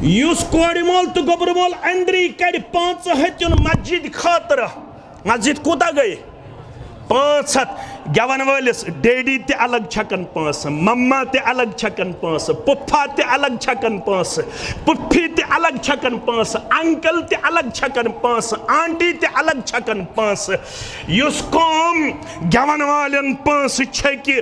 Use कोड़ मोल तो गोबर मोल अंदरी कड़ 5 हथिन मस्जिद खातर मस्जिद कूता गई 500 गवन वलिस डेडी ते अलग छकन पांस मम्मा ते अलग छकन पांस पुफा ते अलग छकन पांस पुफी ते अलग छकन पांस अंकल ते अलग छकन पांस आंटी ते अलग छकन पांस युस कौम गवन वालन पांस छे कि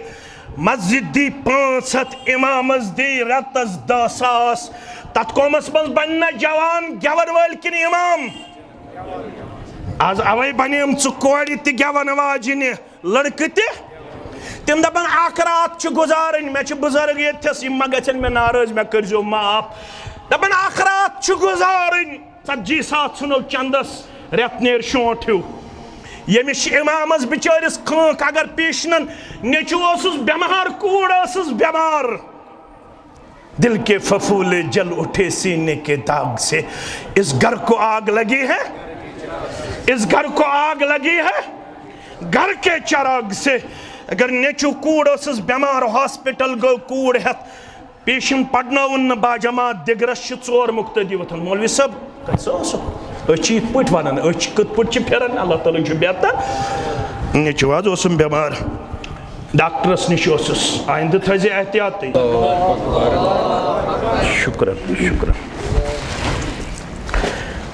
मस्जिद दी 500 इमामस दी रतस 10,000 तत कौमस मज बनना जवान गवन वाल किन इमाम आज अवे बनेम कोड़ त गवन वाजिन लड़क तम दपान अख रात गुजारन मे बुजुर्ग ये मा गन मे नाराज मे कर माफ दपान अख रात गुजारन 40,000 सुनो चंदस रेत नेर शोट हिव यमिस इमामस बिचारिस खंक अगर पीशनन नेचु बेमार कूड़ बेमार दिल के फफूले जल उठे सीने के दाग से इस घर को आग लगी है इस घर को आग लगी है घर के चराग से अगर नेचु कूड़ बेमार हॉस्पिटल गो कूड़ हेत पेशम पढ़न बाजमात दिगरस 4 मुक्तदी वथन मौलवी साहब कत पे वन कत पे फिरन अल्लाह ताला बेहतर नेचु आज बेमार डॉक्टरस निश आइंद थजे एहतियात शुक्रन शुक्रन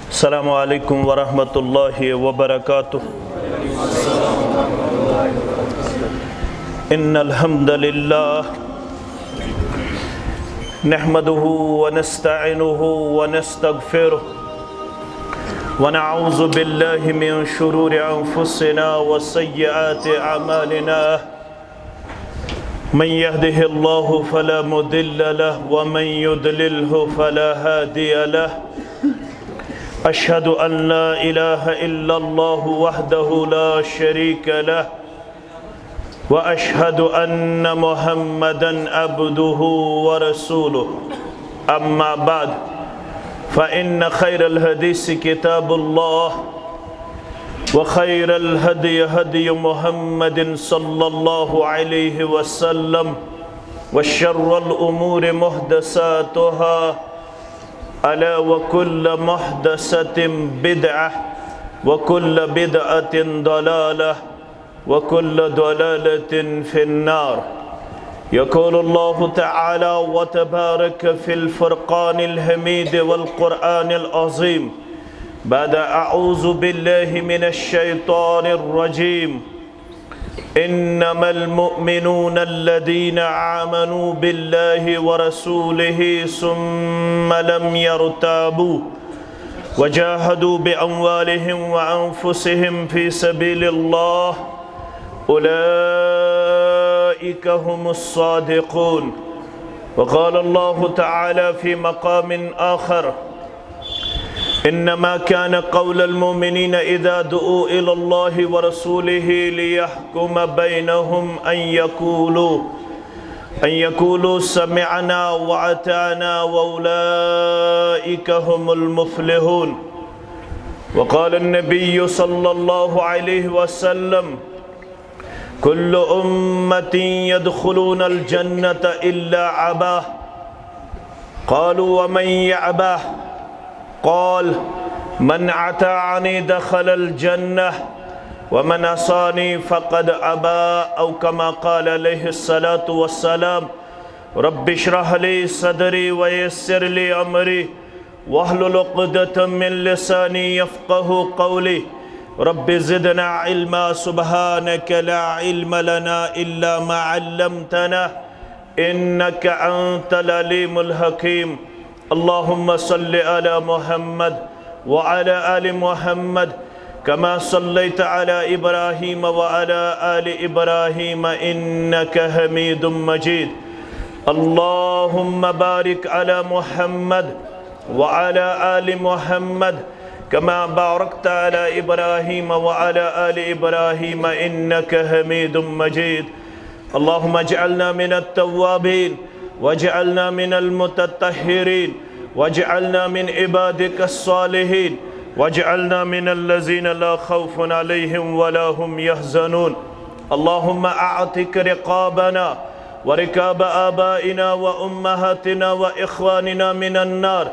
अस्सलामु अलैकुम वरहमतुल्लाहि वबरकातुहू इन्नल हम्दुलिल्लाह नहमदुहु व नस्तईनुहु व नस्तगफिरुहु व नऊज़ु बिल्लाहि मिन शुरूरि अनफुसिना व सय्यिआति अमालिना मन यहदिहिल्लाहु फला मुदिल्ल लहु व मन युद्लिल्हु फला हादिय लहु अशहदु अन ला इलाहा इल्लल्लाहु वहदहु ला शरीक लहु व अशहदु अन्न मुहम्मदन अब्दुहु व रसूलुहु अम्मा बाद फ़इन्न खैरल हदीस किताबुल्लाह व खैरल हदी हदी मुहम्मदिन सल्लल्लाहु अलैहि वसल्लम व शर्रल उमूर मुहदसातुहा अला व कुल्ल मुहदसतिन बिदअह व कुल्ल बिदअतिन दलालह व कुल्ल दलालतिन फिन्नार यक़ूलुल्लाहु तआला व तबारक फिल फ़ुरक़ानिल हमीद वल क़ुरआनिल अज़ीम बाद अऊज़ु बिल्लाहि मिनश शैतानिर रजीम इन्नमल मुअमिनूना अल्लज़ीना आमनू बिल्लाहि व रसूलिहि सुम्मा लम यरताबू वजाहदू बिअम्वालिहिम व अनफुसिहिम फ़ी सबीलिल्लाह उलाइका हुमुस सादिक़ून वक़ाल अल्लाहु तआला फ़ी मक़ामिन आख़र इन्नमा कान क़ौलुल मुमिनीना इज़ा दुऊ इलल्लाहि व रसूलिहि लियहकुम बैनहुम अन यक़ूलू समिअना व अताना व उलाइका हुमुल मुफ़्लिहून वक़ाल अन्नबिय्यु सल्लल्लाहु अलैहि वसल्लम कुल्लु उम्मती यदखुलूनल जन्नत इल्ला अबा क़ालू व मन यअबा क़ाल मन अताअनी दखलल जन्नह व मन असानी फ़क़द अबा औ कमा क़ाल अलैहिस्सलातु वस्सलाम रब्बि इश्रह ली सदरी व यस्सिर ली अमरी वहलुल उक़दतम मिन लिसानी यफ़क़हू क़ौली रब्बि ज़िदना इल्मा सुब्हानक ला इल्म लना इल्ला मा अल्लमतना इन्नका अंतल अलीमुल हकीम अल्लाहुम्मा सल्लि अला मुहम्मद व अला आलि मुहम्मद कमा सल्लैत अला इब्राहीम व अला आलि इब्राहीम इन्नका हमीदुम मजीद अल्लाहुम्मा बारिक अला मुहम्मद व अला आलि मुहम्मद कमा बारकत अला इब्राहीम व अला आलि इब्राहीम इन्नका हमीदुम मजीद अल्लाहुम्मा इजअलना मिनत तव्वाबीन वजअलना मिनल मुतत्तहिरीन वजअलना मिन इबादिकस सालिहीन वजअलना मिनल लज़ीना ला खौफुन अलैहिम वला हुम यहज़नून अल्लाहुम्मा अअतिक रिक़ाबना व रिक़ाब आबाइना व उम्महातिना व इख़वानिना मिनन नार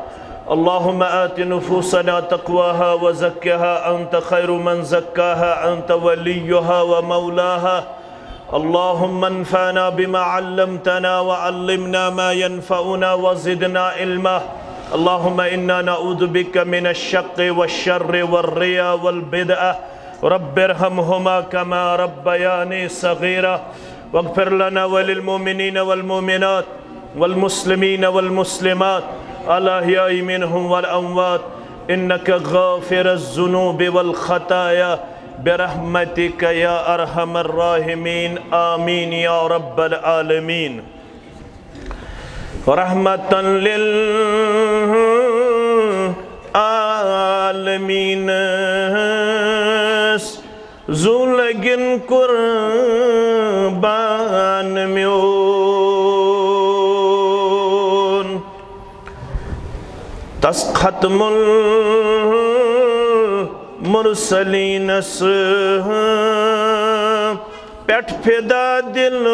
اللهم آت نفوسنا تقواها وزكها أنت خير من زكاها أنت وليها ومولاها اللهم انفعنا بما علمتنا وعلمنا ما ينفعنا وزدنا علما اللهم إنا نعوذ بك من الشق والشر والرياء والبدعة رب ارحمهما كما ربياني صغيرا واغفر لنا وللمؤمنين والمؤمنات والمسلمين والمسلمات الأحياء منهم والأموات إنك غافر الذنوب والخطايا برحمتك يا أرحم الراحمين آمين يا رب العالمين رحمة للعالمين زولگن قربان میون تس ختم المرسلین پیٹ فدا دل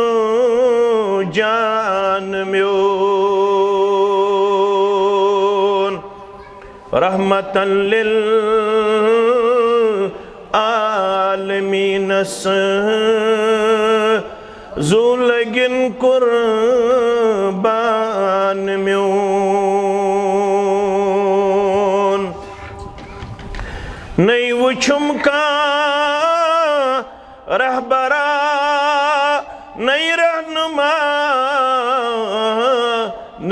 جان میون رحمتا للعالمین زولگن قربان میون نئی وچھم کا رہبرا نئی رہنما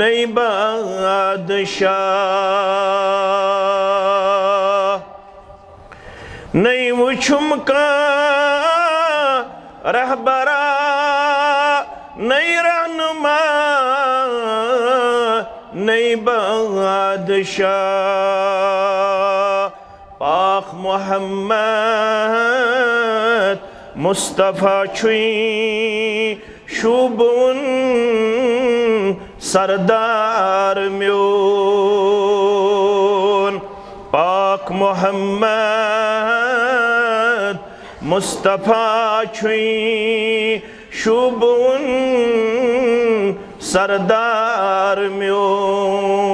نئی بادشاہ نئی وچھم کا رہبرا نئی رہنما نئی بادشاہ پاک محمد مصطفیٰ چھوئی شوبون سردار میون پاک محمد مصطفیٰ چھوئی شوبون سردار میون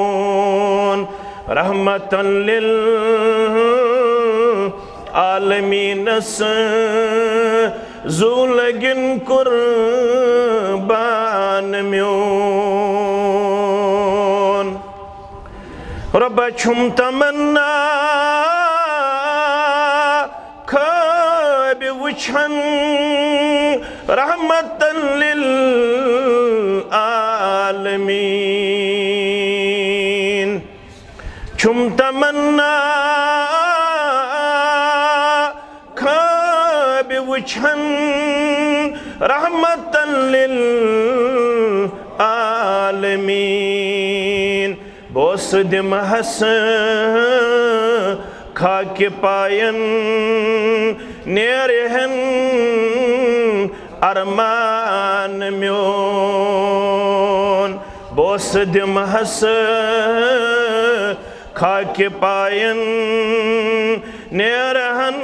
رحمتا للعالمین زولگن قربان میون رب چھم تمنا خواب وچھن رحمتا للعالمین چھم تمنا خواب وچھن رحمتا للعالمین بوس دم حسن خاک پاین نیرہن ارمان میون بوس دم حسن خاک پاین نیرہن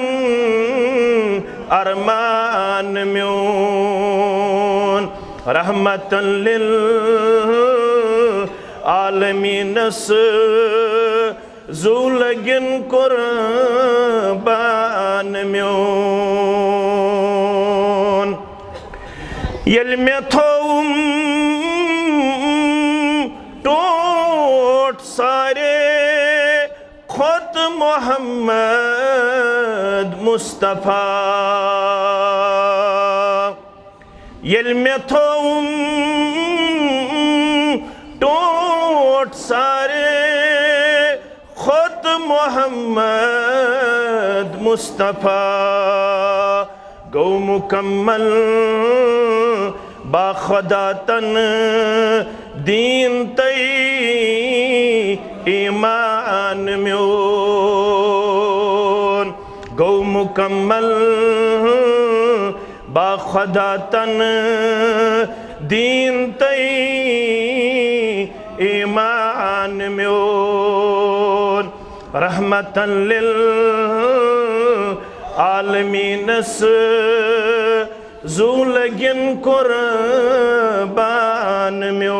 ارمان میون رحمتا للعالمین زولگن قربان میون یل میں تھوم ٹوٹ سارے خود محمد مصطفیٰ یل میں تھوم ٹوٹ سارے خود محمد مصطفیٰ گو مکمل با خدا تن دین تی ایمان میون گو مکمل با خدا تن دین تی ایمان میون رحمتا للعالمین زولگن قربان میون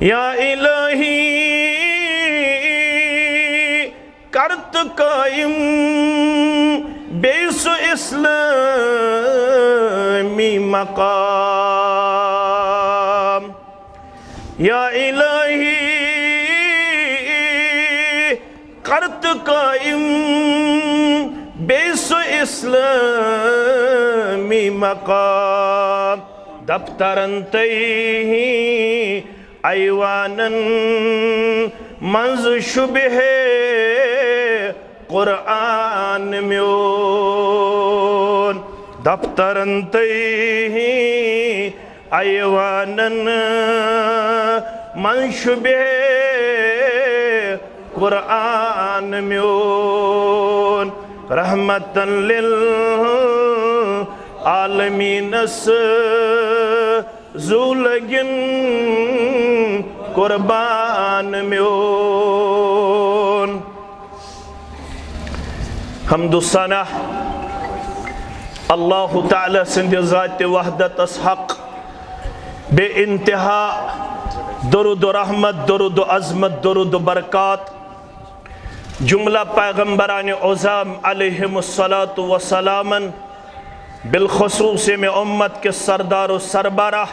या इलाही करत कायम बेसु इस्लामी मकाम। या इलाही करत कायम बेसु इस्लामी मकाम। दफ्तरन तही ऐवानन मंज शुबह कुरान म्योन। दफ्तरन तही ऐवानन मंज शुबह कुरान म्योन। रहमतन लिल आलमीनस ज़ूलगिन कुर्बान म्योन। हमदुसना अल्लाह ताला सिंध ज़ात वहदतस हक बे इंतहा दरुद रहमत दरुद अज़मत दरुद बरकात जुमला पैगम्बरान उज़ाम अलैहिमुस्सलातु वस्सलामन बिलखुसूस में उम्मत के सरदार सरबराह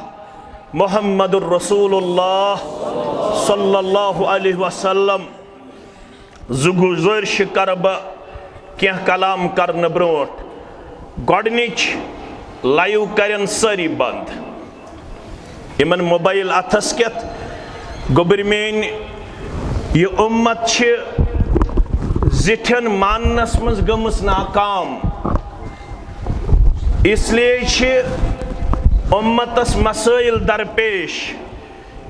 मुहम्मदुर रसूलुल्लाह सल्लल्लाहु अलैहि वसल्लम गुज़ारिश करब क्या कलाम करने ब्रोट गोडनिच लाइव करन सारी बंद इमन मोबाइल अथस केत गोबर मेन ये उम्मत जिठन मानस मज गमस नाकाम इसलिए उम्मतस मसाइल दरपेश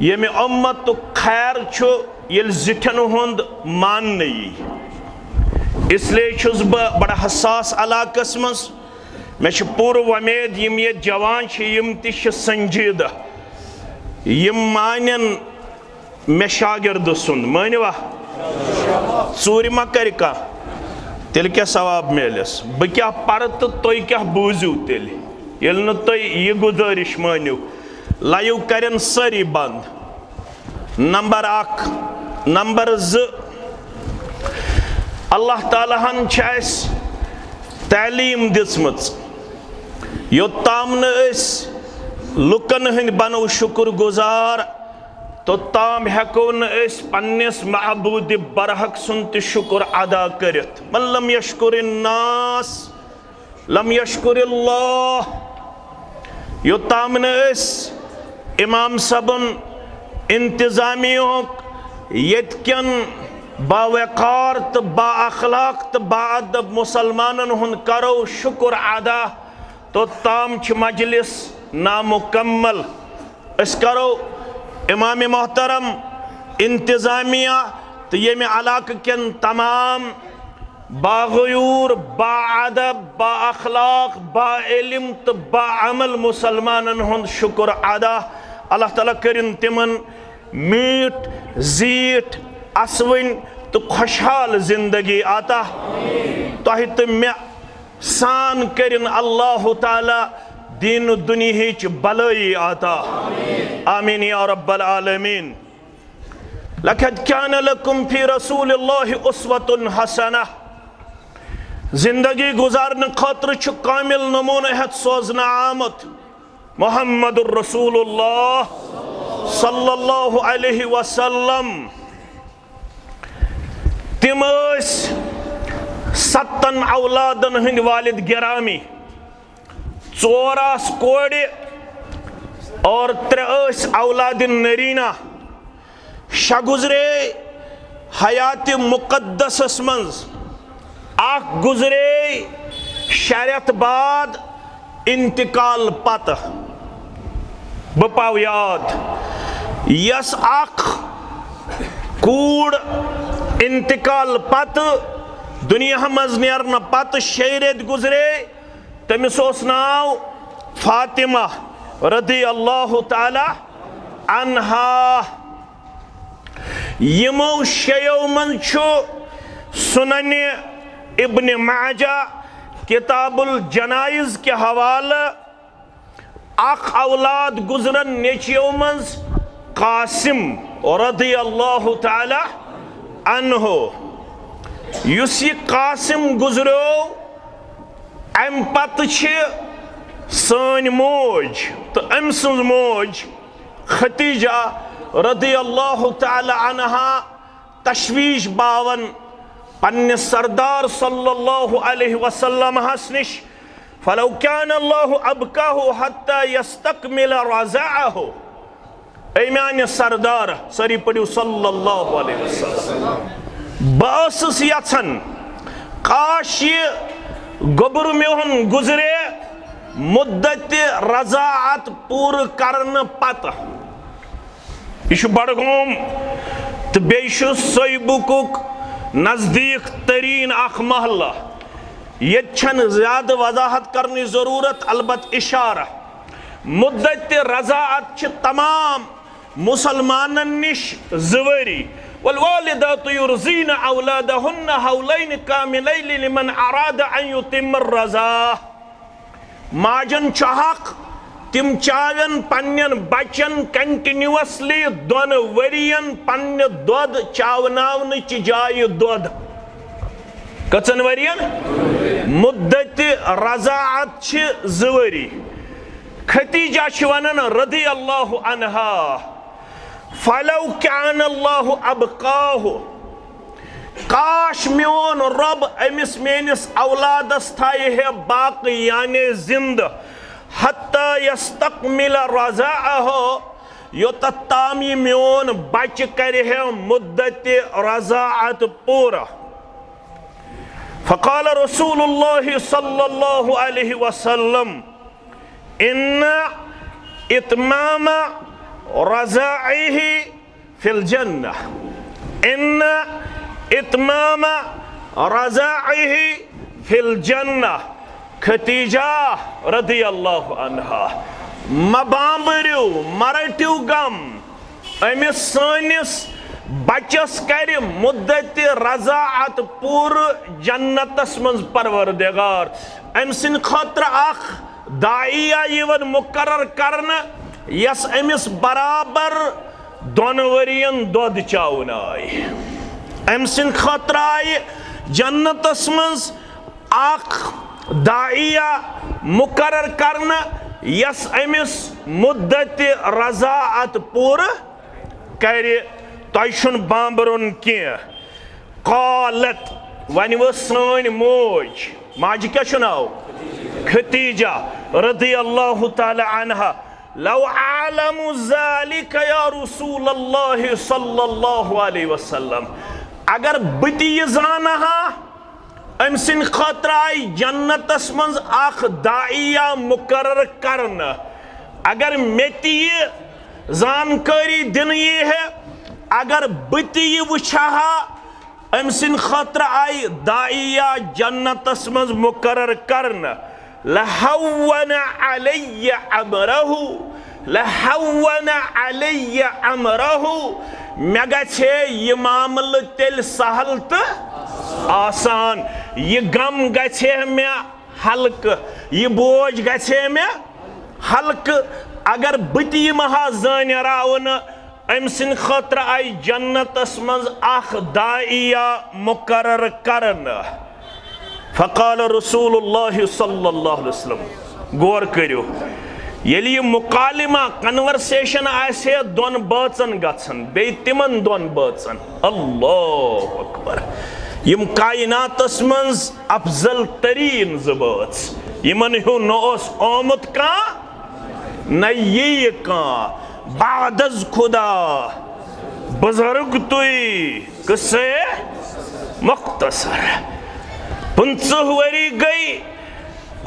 यमे उम्मत खैर ये जिठन हुंद मान इसलिए छुस बड़ा हसास इलाकस मज मे पूर उम्मीद यम ये जवान यम तिश संजीदा यम मानन मे शागिर्द सुन मानवा चूर मा कर तेल क्या सवाब मिलस बह क्या पर तो तुम क्या बूझू तेल ये न तुम यह गुजारिश मानिव लाइव करन सारी बंद। नंबर 1 नंबर 2 अल्लाह ताला हन तालीम दिसमच योत्ताम न लुकन हंद बनो शुक्र गुजार तो ताम हेको न पन्निस महबूद बरहक सुन त शुक्र अदा करित। मन लम यशकुरिन्नास लम यशकुरिल्लाह। योत्ताम न इमाम सबन इंतजामियों यन बावकार तो बाअखलाक तो बाअदब मुसलमानन हुन करो शुक्र अदा तो ताम मजलिस नामुकम्मल। इस करो इमाम मोहतरम इंतजामिया तो ये में इलाक़े के तमाम बागयूर बाअदब बाअखलाक बाइल्म तो बाअमल मुसलमानन हुन शुक्र अदा। अल्लाह ताला करिन तिमन मीठ जीठ असवन तो खुशहाल जिंदगी आता तह तो मे सान करिन अल्लाह ताला दीन दुनिया भलाई आता। आमीन या रब्बल आलमीन। लक़द कान लकुम फी रसूलिल्लाहि उस्वतुन हसना। जिंदगी गुजारने खातिर कामिल नमूना है सोजना आमत मुहम्मदुर रसूलुल्लाह सल्लल्लाहु अलैहि वसल्लम। तिम 7 औलादन हंद वालिद गिरामी 4 कोड़ और 3 औलाद नरीना। 6 गुजरे हयात मुकद्दस मंज 1 गुजरे शरीयत बाद इंतकाल पत बपाव याद यस 1 कूड़ इंतकाल पत दुनिया मज नेरन पत 6 रेत गुजरे तमिस नाव फातिमा रदी अल्लाह ताला अन्हा। यमो 6 मन सुनन इब्न माजा किताबुल जनाइज के हवाला 1 औलाद गुजरन नेचियों मज कासिम रदियल्लाहु ताला अन्हु युस ये कासिम गुजरो अम पत सन मोज तो अम सज मोज खतीजा रदियल्लाहु ताला अन्हा तशवीश बावन पन्ने सरदार सल्लल्लाहु अलैहि वसल्लम हस निश फलौ कान अल्लाहु अबकाहु हत्ता यस्तकमिल रज़ाअहु ऐ म्यान सरदार सरी पड़ियो सल्लल्लाहु अलैहि वसल्लम बस यछन काश ये गोबर मेहन गुजरे मुद्दत रज़ाअत पूर करन पत यह बड़गोम तो बेशु सोयबुक नजदीक तरीन अख महल्ला ये ज्यादा वजाहत करने जरूरत अलबत इशारा मुद्दत रज़ाअत तमाम मुसलमान निश ज़वरी वल्वालिदातु युर्ज़ीना औलादहुन्ना हौलैन कामिलैन लिमन अरादा अन युतिम्म रज़ाअ माजन चाहक तिम चावन पन्नन बचन कंटिन्यूअसली दोन वरियन पन्ने दोद चावनावन च जाय दोद कचन वरियन मुद्दत रज़ाअत छ ज़वरी खतीजा छ वनन रदियल्लाहु अन्हा फलौ कान अल्लाहु अबकाहु काश मेन रब अमिस मेनिस औलादस थाये है बाक़ी यानी जिंद हत्ता यस्तकमिल रज़ाअहु योतत ताम ये मेन बच करे है मुद्दत रज़ाअत पूरा फ़क़ाल रसूलुल्लाह सल्लल्लाहु अलैहि वसल्लम इन्ना इत्माम रज़ाइहि फिल जन्नह इन्ना इत्माम रज़ाइहि फिल जन्नह खतीजा रदियल्लाहु अन्हा मबांबरियो मरटियो गम अमिस सानिस बचस कर मुद्दत रज़ाअत पूर जन्नतस मज परवरदिगार अम सिन खतर अख दाइया यवन मुकर्रर करन यस अमिस बराबर दोन वरियन दोद चावन आय अम सिन खतर आय जन्नतस मज अख दाइया मुकर्रर करन यस अमिस मुद्दत रज़ाअत पूर कर तुन बांबरुन क्या कालत वन वो सन मोज माज क्या नाव खतीजा रदियल्लाहु ताला अन्हा लौ आलमु ज़ालिका या रसूलल्लाह सल्लल्लाहु अलैहि वसल्लम अगर बति जानहा अम सिन खतर आय जन्नतस मज अख दाइया मुकर्रर करन अगर मेति जानकारी दिन ये है अगर बति वुछहा अम सिन खतर आय दाइया जन्नतस मज मुकर्रर करन लहव्वन अलैया अमरहु लहव्वन अलैया अमरहु मे गछे ये मामल तेल सहल तो आसान ये गम गछे मे हल्क ये बोझ गछे मे हल्क अगर बति महा जानरावन अम सिन खतर आय जन्नतस मज अख दाइया मुकर्रर करन फ़क़ाल रसूलुल्लाह सल्लल्लाहु अलैहि वसल्लम गौर करियो यदि ये मुकालिमा कन्वर्सेशन आसे दोन बाचन गछन बे तिमन दोन बाचन अल्लाहु अकबर यम कायनातस मज अफजल तरीन ज़बात यमन हु न ओस आमुत का न ये का बादज खुदा बुजुर्ग तुई किस्से मुख्तसर 50 वरी गई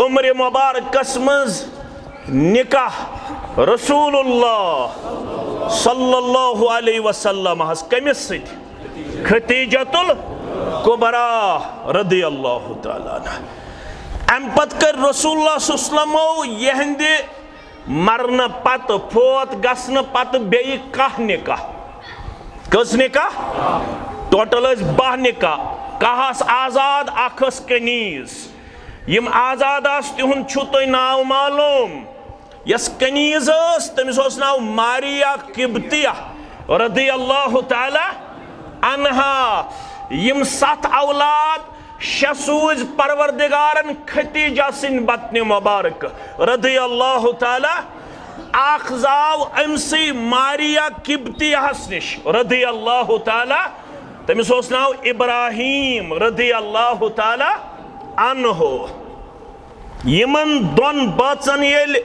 उम्र मुबारकस मज निकाह रसूलुल्लाह सल्लल्लाहु अलैहि वसल्लम हस कमिस सति खतीजतुल कुबरा रदियल्लाहु ताला अन्हा अम पत कर रसूलुल्लाह सल्लल्लाहु अलैहि वसल्लम यहंदे मरन पत फोत गसन पत बेई कह निकाह कस निकाह टोटल 12 निकाह कहस आजाद अखस कनीज यम आजाद तिहुन छु तुम नाव मालूम यस कनीज तमिस नाव मारिया किब्तिया रदी अल्लाह ताला अन्हा यम 7 औलाद शसूज परवरदिगारन खतीजा सिन बतन मुबारक रदी अल्लाह ताला आखजाव अमसी मारिया किब्तियास निश रदी अल्लाह ताला तमिस ओस नाव इब्राहिम रदी अल्लाह ताला अन्हो यमन दोन बचन येल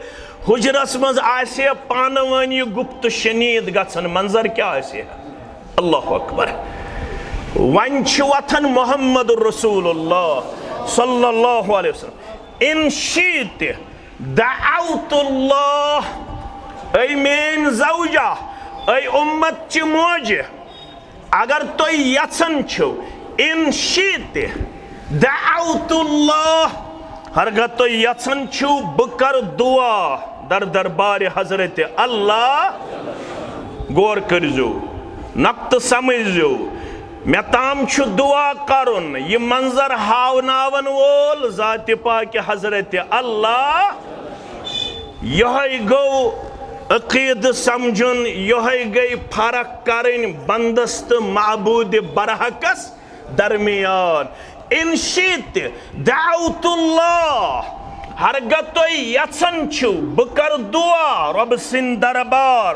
हुजरस मज आसे पानवानी गुप्त शनीद गसन मंजर क्या आसे अल्लाह अकबर वन वथन मोहम्मद रसूलुल्लाह सल्लल्लाहु अलैहि वसल्लम इन शीत दअउतुल्लाह ऐ मेन जौजा ऐ उम्मत च मोज अगर तो यसन छो इन शीत दअउतुल्लाह हरगत तो यसन छो बकर दुआ दर दरबार हजरत अल्लाह गौर करजो नक्त समझो मे ताम छु दुआ करुन ये मंजर हावनावन वोल जात पाक हजरत अल्लाह यह गो अकीद समझुन यह गई फरक करें बंदस्त माबूद बरहकस दरमियान इन शीत दाउतुल्लाह हरगत तो यसन छु बकर दुआ रब सिन दरबार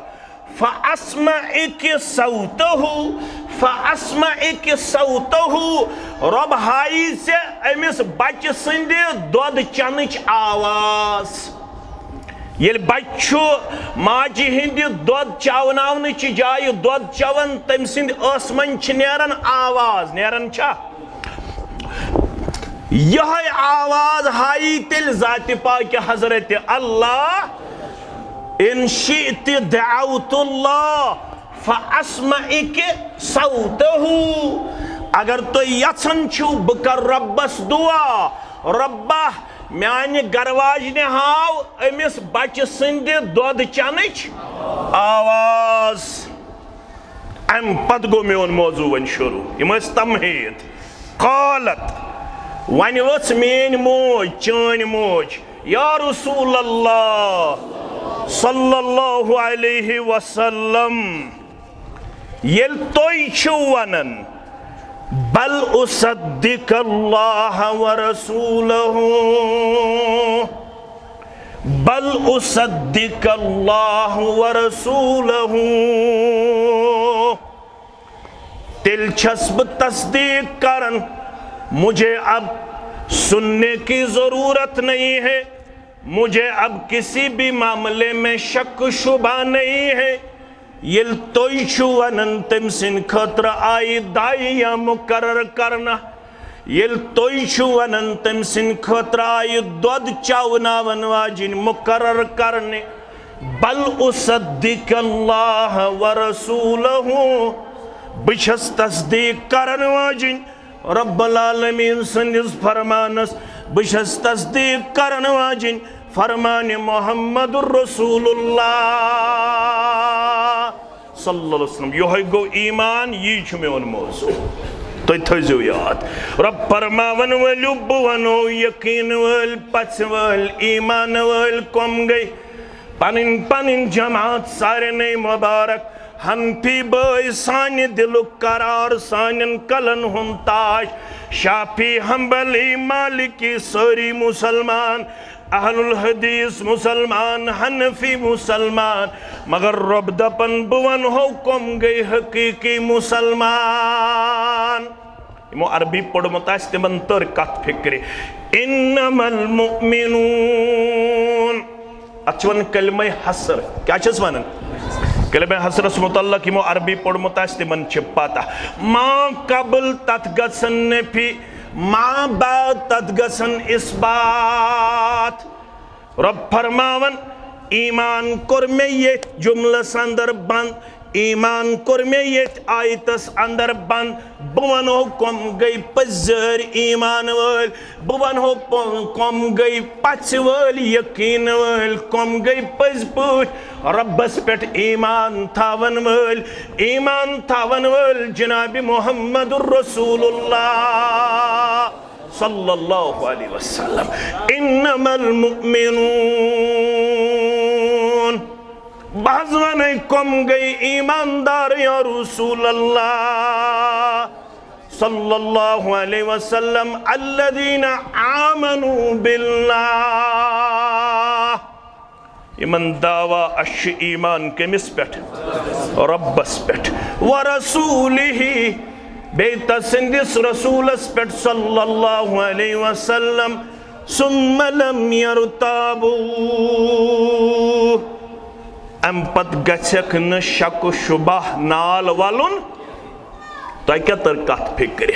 फ़अस्मइक सौतहु रब हाई से अमिस बच सिंद दोद चनच आवाज ये बच्चु माजी हिंद दोद चवनावन जाय दोद चवन तम सिंद असमन नेरन आवाज नेरन छा यह आवाज हाई तिल जाति पाक हजरत अल्लाह इन शीत दअउतुल्लाह फ़अस्मइक सौतहु अगर तो यसन छु बकर रब्बस दुआ रब्बा म्यान गरवाज ने हाव अमिस बच सिंद दोद चनच आवाज अम पद गो मेन मौजू वन शुरू यम तमहीद कालत वन वच मेन मोज चान मोज या रसूल अल्लाह सल्लल्लाहु अलैहि वसल्लम येल तोय छु वनन बल उसद्दिक अल्लाह व रसूलहु बल उसद्दिक अल्लाह व रसूलहु तिल छस्ब तस्दीक करन मुझे अब सुनने की जरूरत नहीं है मुझे अब किसी भी मामले में शक शुबा नहीं है ये तोय छु वनन तम सिन खतर आई दाइया मुकर्रर करना ये तोय छु वनन तम सिन खतर आई दोद चवनावन वाजिन मुकर्रर करने बल उसद्दिक अल्लाह व रसूलहु बिछस तस्दीक करन वाजिन रब्बुल आलमीन संदिस फरमानस बिछस तस्दीक करन वाजिन फरमान मोहम्मदुर रसूलुल्लाह सल्लल्लाहु अलैहि वसल्लम यह गो ईमान यी छु मेन मौजू तो थजो याद रब फरमावन वलु वनो यकीन वल पच वल ईमान वल कम गई पनिन पनिन जमात सारे ने मुबारक हनफी बय सानि दिलुक करार सानिन कलन हुन ताज शाफी हम्बली मालिकी सारी मुसलमान अहलुल हदीस मुसलमान हनफी मुसलमान मगर रब दपन बुवन हो कम गई हकीकी मुसलमान इमो अरबी पढ़मत आस तिमन तर कत फिक्रे इन्नमल मुमिनून अचवन कलमे हसर क्या छस वनन कलमे हसरस मुतल्लक इमो अरबी पढ़मत आस तिमन छ पता मा कबल तत गसन नफी मा बाद तत गसन इस्बात रब फरमावन ईमान कोर में ये जुमला अंदर बंद ईमान कोर में ये आयतस अंदर बंद बवन हो कम गई पजर ईमान वल बवन हो कम गई पच वल यकीन वल कम गई पज पुट रब्बस पेट ईमान थावन वल जनाब मोहम्मदुर रसूलुल्लाह सल्लल्लाहु अलैहि वसल्लम इन्नमल मुमिनून बहज वन कम गई ईमानदार या रसूल अल्लाह सल्लल्लाहु अलैहि वसल्लम अल्लज़ीना आमनू बिल्लाह इमन दावा अश ईमान कमिस पेट रब्बस पेट व रसूलिही बेत सिंदिस रसूलस पेट सल्लल्लाहु अलैहि वसल्लम सुम्मा लम यरताबू अम पत गछक न शक शुबह नाल वालुन तो क्या तर कत फिक्र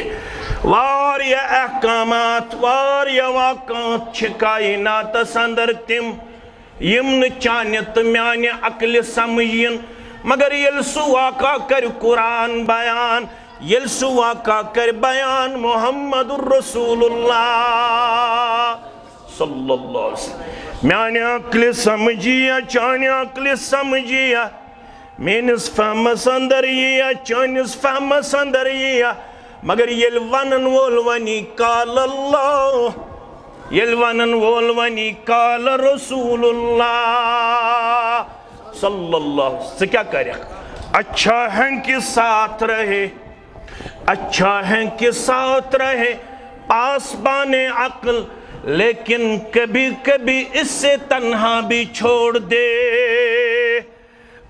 वारिया अहकामात वारिया वाकात छ कायनातस अंदर तिम यम न चान्य तो म्यान्य अक्ल समझिन मगर यल सु वाका कर कुरान बयान यल सु वाका कर बयान मुहम्मदुर रसूलुल्लाह सल्लल्लाहु अलैहि वसल्लम म्यान्य अक्ल समझिया चान्य अक्ल समझिया मेनिस फहमस अंदर यिया चानिस फहमस अंदर यिया मगर यल वनन वोल वनी काल अल्लाह यल वनन वोल वनी काल रसूलुल्लाह सल्लल्लाहु से क्या करे अच्छा है कि साथ रहे अच्छा है कि साथ रहे पास बाने अक्ल लेकिन कभी कभी इससे तन्हा भी छोड़ दे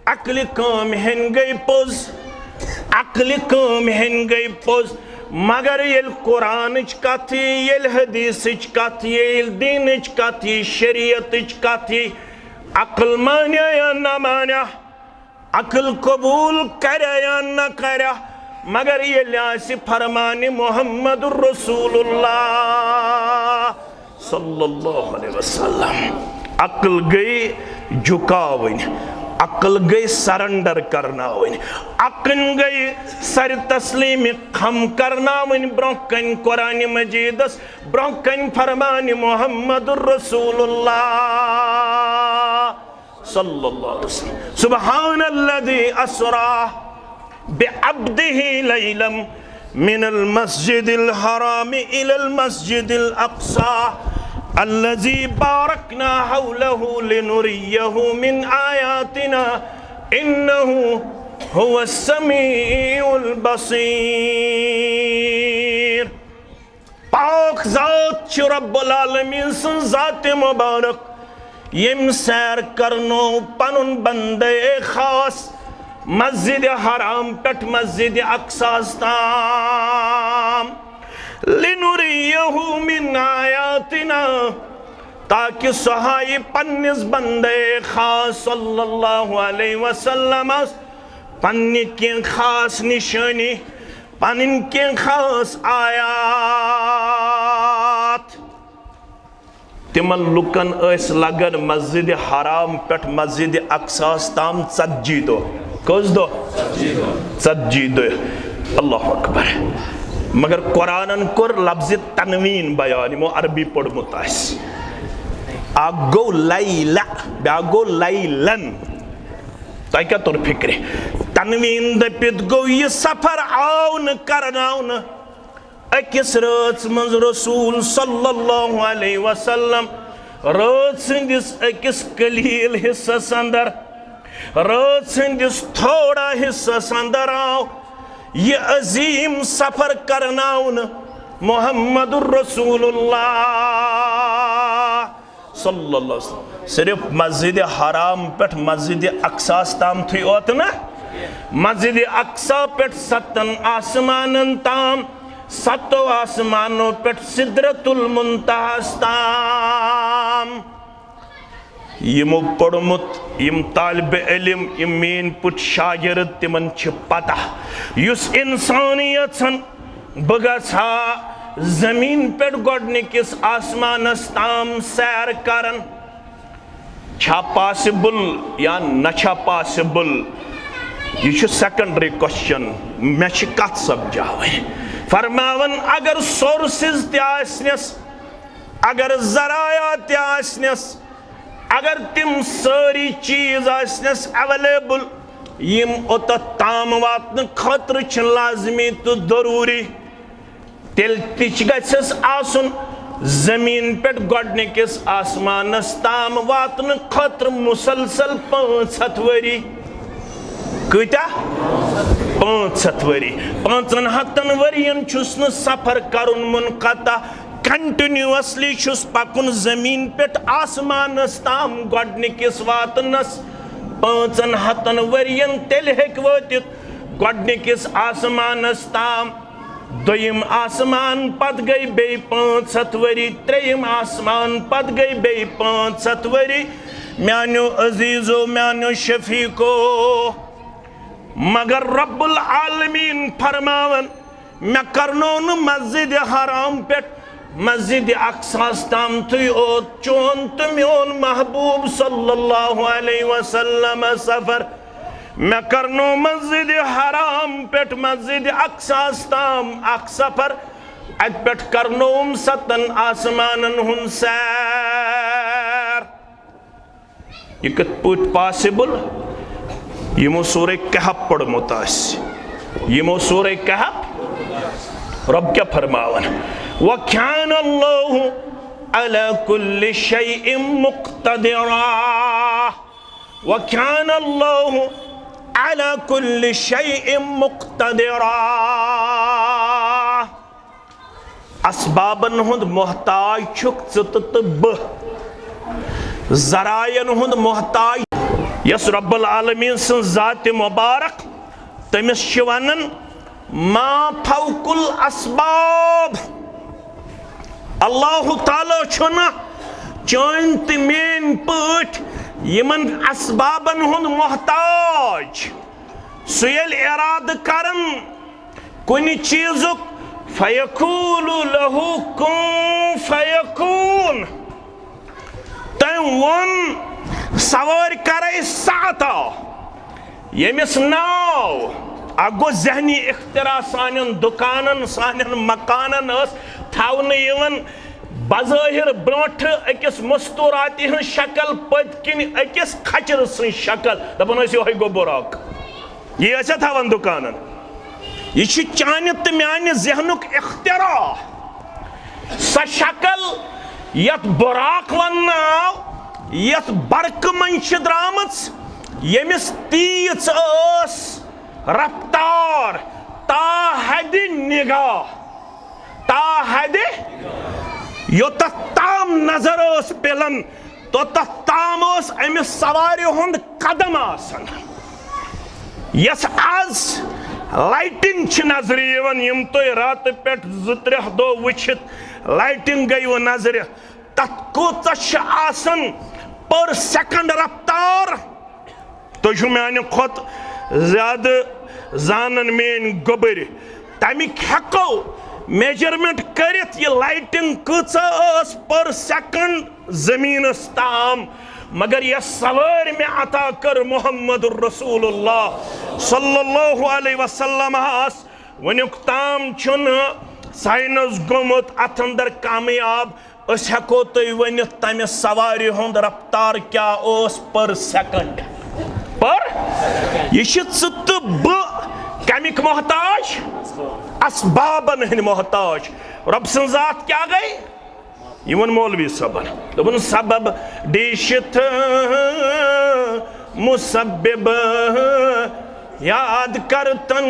अक्ल काम हेन गई पोज अक्ल काम हेन गई पोज मगर यल कुरान कथी यल हदीस कथी यल दीन कथी शरीयत कथी अक्ल मान्या या न मान्या अक्ल कबूल करे या न करे मगर यल आसि फरमान मुहम्मदुर रसूलुल्लाह सल्लल्लाहु अलैहि वसल्लम अक्ल गई झुकावन अक्ल गई सरेंडर करना अक्न गई सर तस्लीम खम करना ब्रोकन कुरान मजीदस ब्रोकन फरमान मुहम्मदुर रसूलुल्लाह सल्लल्लाहु अलैहि वसल्लम सुब्हानल्लज़ी अस्रा बिअब्दिही लैलम मिनल मस्जिदिल हराम इलल मस्जिदिल अक़सा अल्लज़ी बारकना हौलहु लिनुरियहु मिन आयातिना इन्नहु हुवस समीउल बसीर पाक ज़ात छ रब्बुल आलमीन सन ज़ात मुबारक यम सैर करनो पनुन बंदे खास मस्जिद हराम पेट मस्जिद अक़सा ताम लिनुरियहु मिन आयातिना ताकि सहाय पन्निस बंदे खास सल्लल्लाहु अलैहि वसल्लम पन्नि के खास निशानी पन्न के खास आयात तिमन लुकन लगन मस्जिद हराम पेट मस्जिद अक़सा ताम 40 दो कस दो 40 दो अल्लाहु अकबर मगर कुरानन कोर लफ्ज़ तनवीन बयान यमो अरबी पढ़मुत गो लैला ब्या गो लैलन तह क्या तुर फिक्र तनवीन दपित गो यह सफर आव न करनावन अकिस रात मज रसूल सल्लल्लाहु अलैहि वसल्लम रात संदिस अकिस कलील हिस्सस अंदर रात संदिस थोड़ा हिस्सस अंदर आव ये अजीम सफर करनाउन मुहम्मदुर रसूलुल्लाह सल्लल्लाहु अलैहि वसल्लम सिर्फ मस्जिद हराम पेट मस्जिद अक़सा ताम थी ओत ना मस्जिद अक़सा पेट 7 आसमानन ताम 7 आसमानों पेट सिदरतुल मुंतहा ताम यमो पढ़मुत यम तालिब इल्म यम मेन पुट शागिर्द तिमन छ पता युस इंसानियत बगसा जमीन पे गोडनिकिस आसमानस ताम सैर करन छा पॉसिबल या न छा पॉसिबल यह सेकेंडरी क्वेश्चन मे कत समझावे फरमावन अगर सोर्सेस तस अगर जराया तस अगर तिम सारी चीज आसनस अवेलेबल यम ओत ताम वातन खतर लाजमी तो जरूरी तेल तिच गछस आसन जमीन पे गोडनिकिस आसमानस ताम वातन खतर मुसलसल 500 वरी कत्या 500 वरी 500 वरियन छुस न सफर करुन मुनक़ता कंटिन्यूअसली छुस पकुन जमीन पे आसमानस ताम गोडनिकिस वातनस 500 वरियन तेल हेक वतित गोडनिकिस आसमानस ताम दोयम आसमान पत गई बे 500 वरी त्रेयम आसमान पत गई बे 500 वरी म्यानो अजीजो म्यानो शफीको मगर रब्बुल आलमीन फरमावन मैं करनो न मस्जिद हराम पे मस्जिद अक्सास ताम तुई ओ चोन तुम्योन महबूब सल्लल्लाहु अलैहि वसल्लम सफर मैं करनो मस्जिद हराम पे मस्जिद अक्सास ताम अक सफर अत पे करनो 7 आसमानन हुन सैर ये कत पुट पॉसिबल यमो सूरह कहफ पढ़मुत यमो सूरह कहफ रब क्या फरमावन वकान अल्लाहु अला कुल्लि शैइन मुक़्तदिरा वकान अल्लाहु अला कुल्लि शैइन मुक़्तदिरा असबाबन हुंद मोहताज छुक च जरायन हुंद मोहताज यस रब्बुल आलमीन सन जात मुबारक तमिस वनन मा फौकुल असबाब अल्लाह ताला छुना चान तो मेन पट यमन असबाबन हुंद मोहताज सुयल इराद करन कुन चीजुक फयकूलु लहु कुन फयकून तम वन सवार करे साता यमिस नाव अगो जहनी इख्तिरा सानन दुकानन सानन मकानन थावन यवन बज़ाहिर ब्रोठ अकिस मस्तूराती हन शक्ल पतकिन अकिस खचर सं शक्ल दपन यो गो बुराक ये थावन दुकानन यह चान तो म्यान जहनुक इख्तिरा स शक्ल यत बुराक वन यत बरक मन द्रामच यमिस तीच रफ्तार ताहद निगाह ताहद योत ताम नजर पिलन तोत ताम अमिस सवारि हुंद कदम आसन यस आज लाइटिंग नजर यम तो रात पे 2-3 दो वुचित लाइटिंग गई वो नजर तथ कूच आसन पर सेकंड रफ्तार तो म्यान खुद ज्यादा जानन मेन गोबर तमिक हेको मेजरमेंट करित ये लाइटिंग कूच पर सेकंड जमीन ताम मगर यह सवार में अता कर मोहम्मद रसूलुल्लाह सल्लल्लाहु अलैहि वसल्लम वनुक ताम छुन साइंस गोमुत अथ अंदर कामयाब अस हेको तुई वनित तमि सवारि हुंद रफ्तार क्या ओस पर सेकंड पर यह तो कमिक मोहताज असबाबन हंद मोहताज रब सं जात क्या गई यमन मौलवी सबन दोपन सबब डिशित मुसब्बिब याद करतन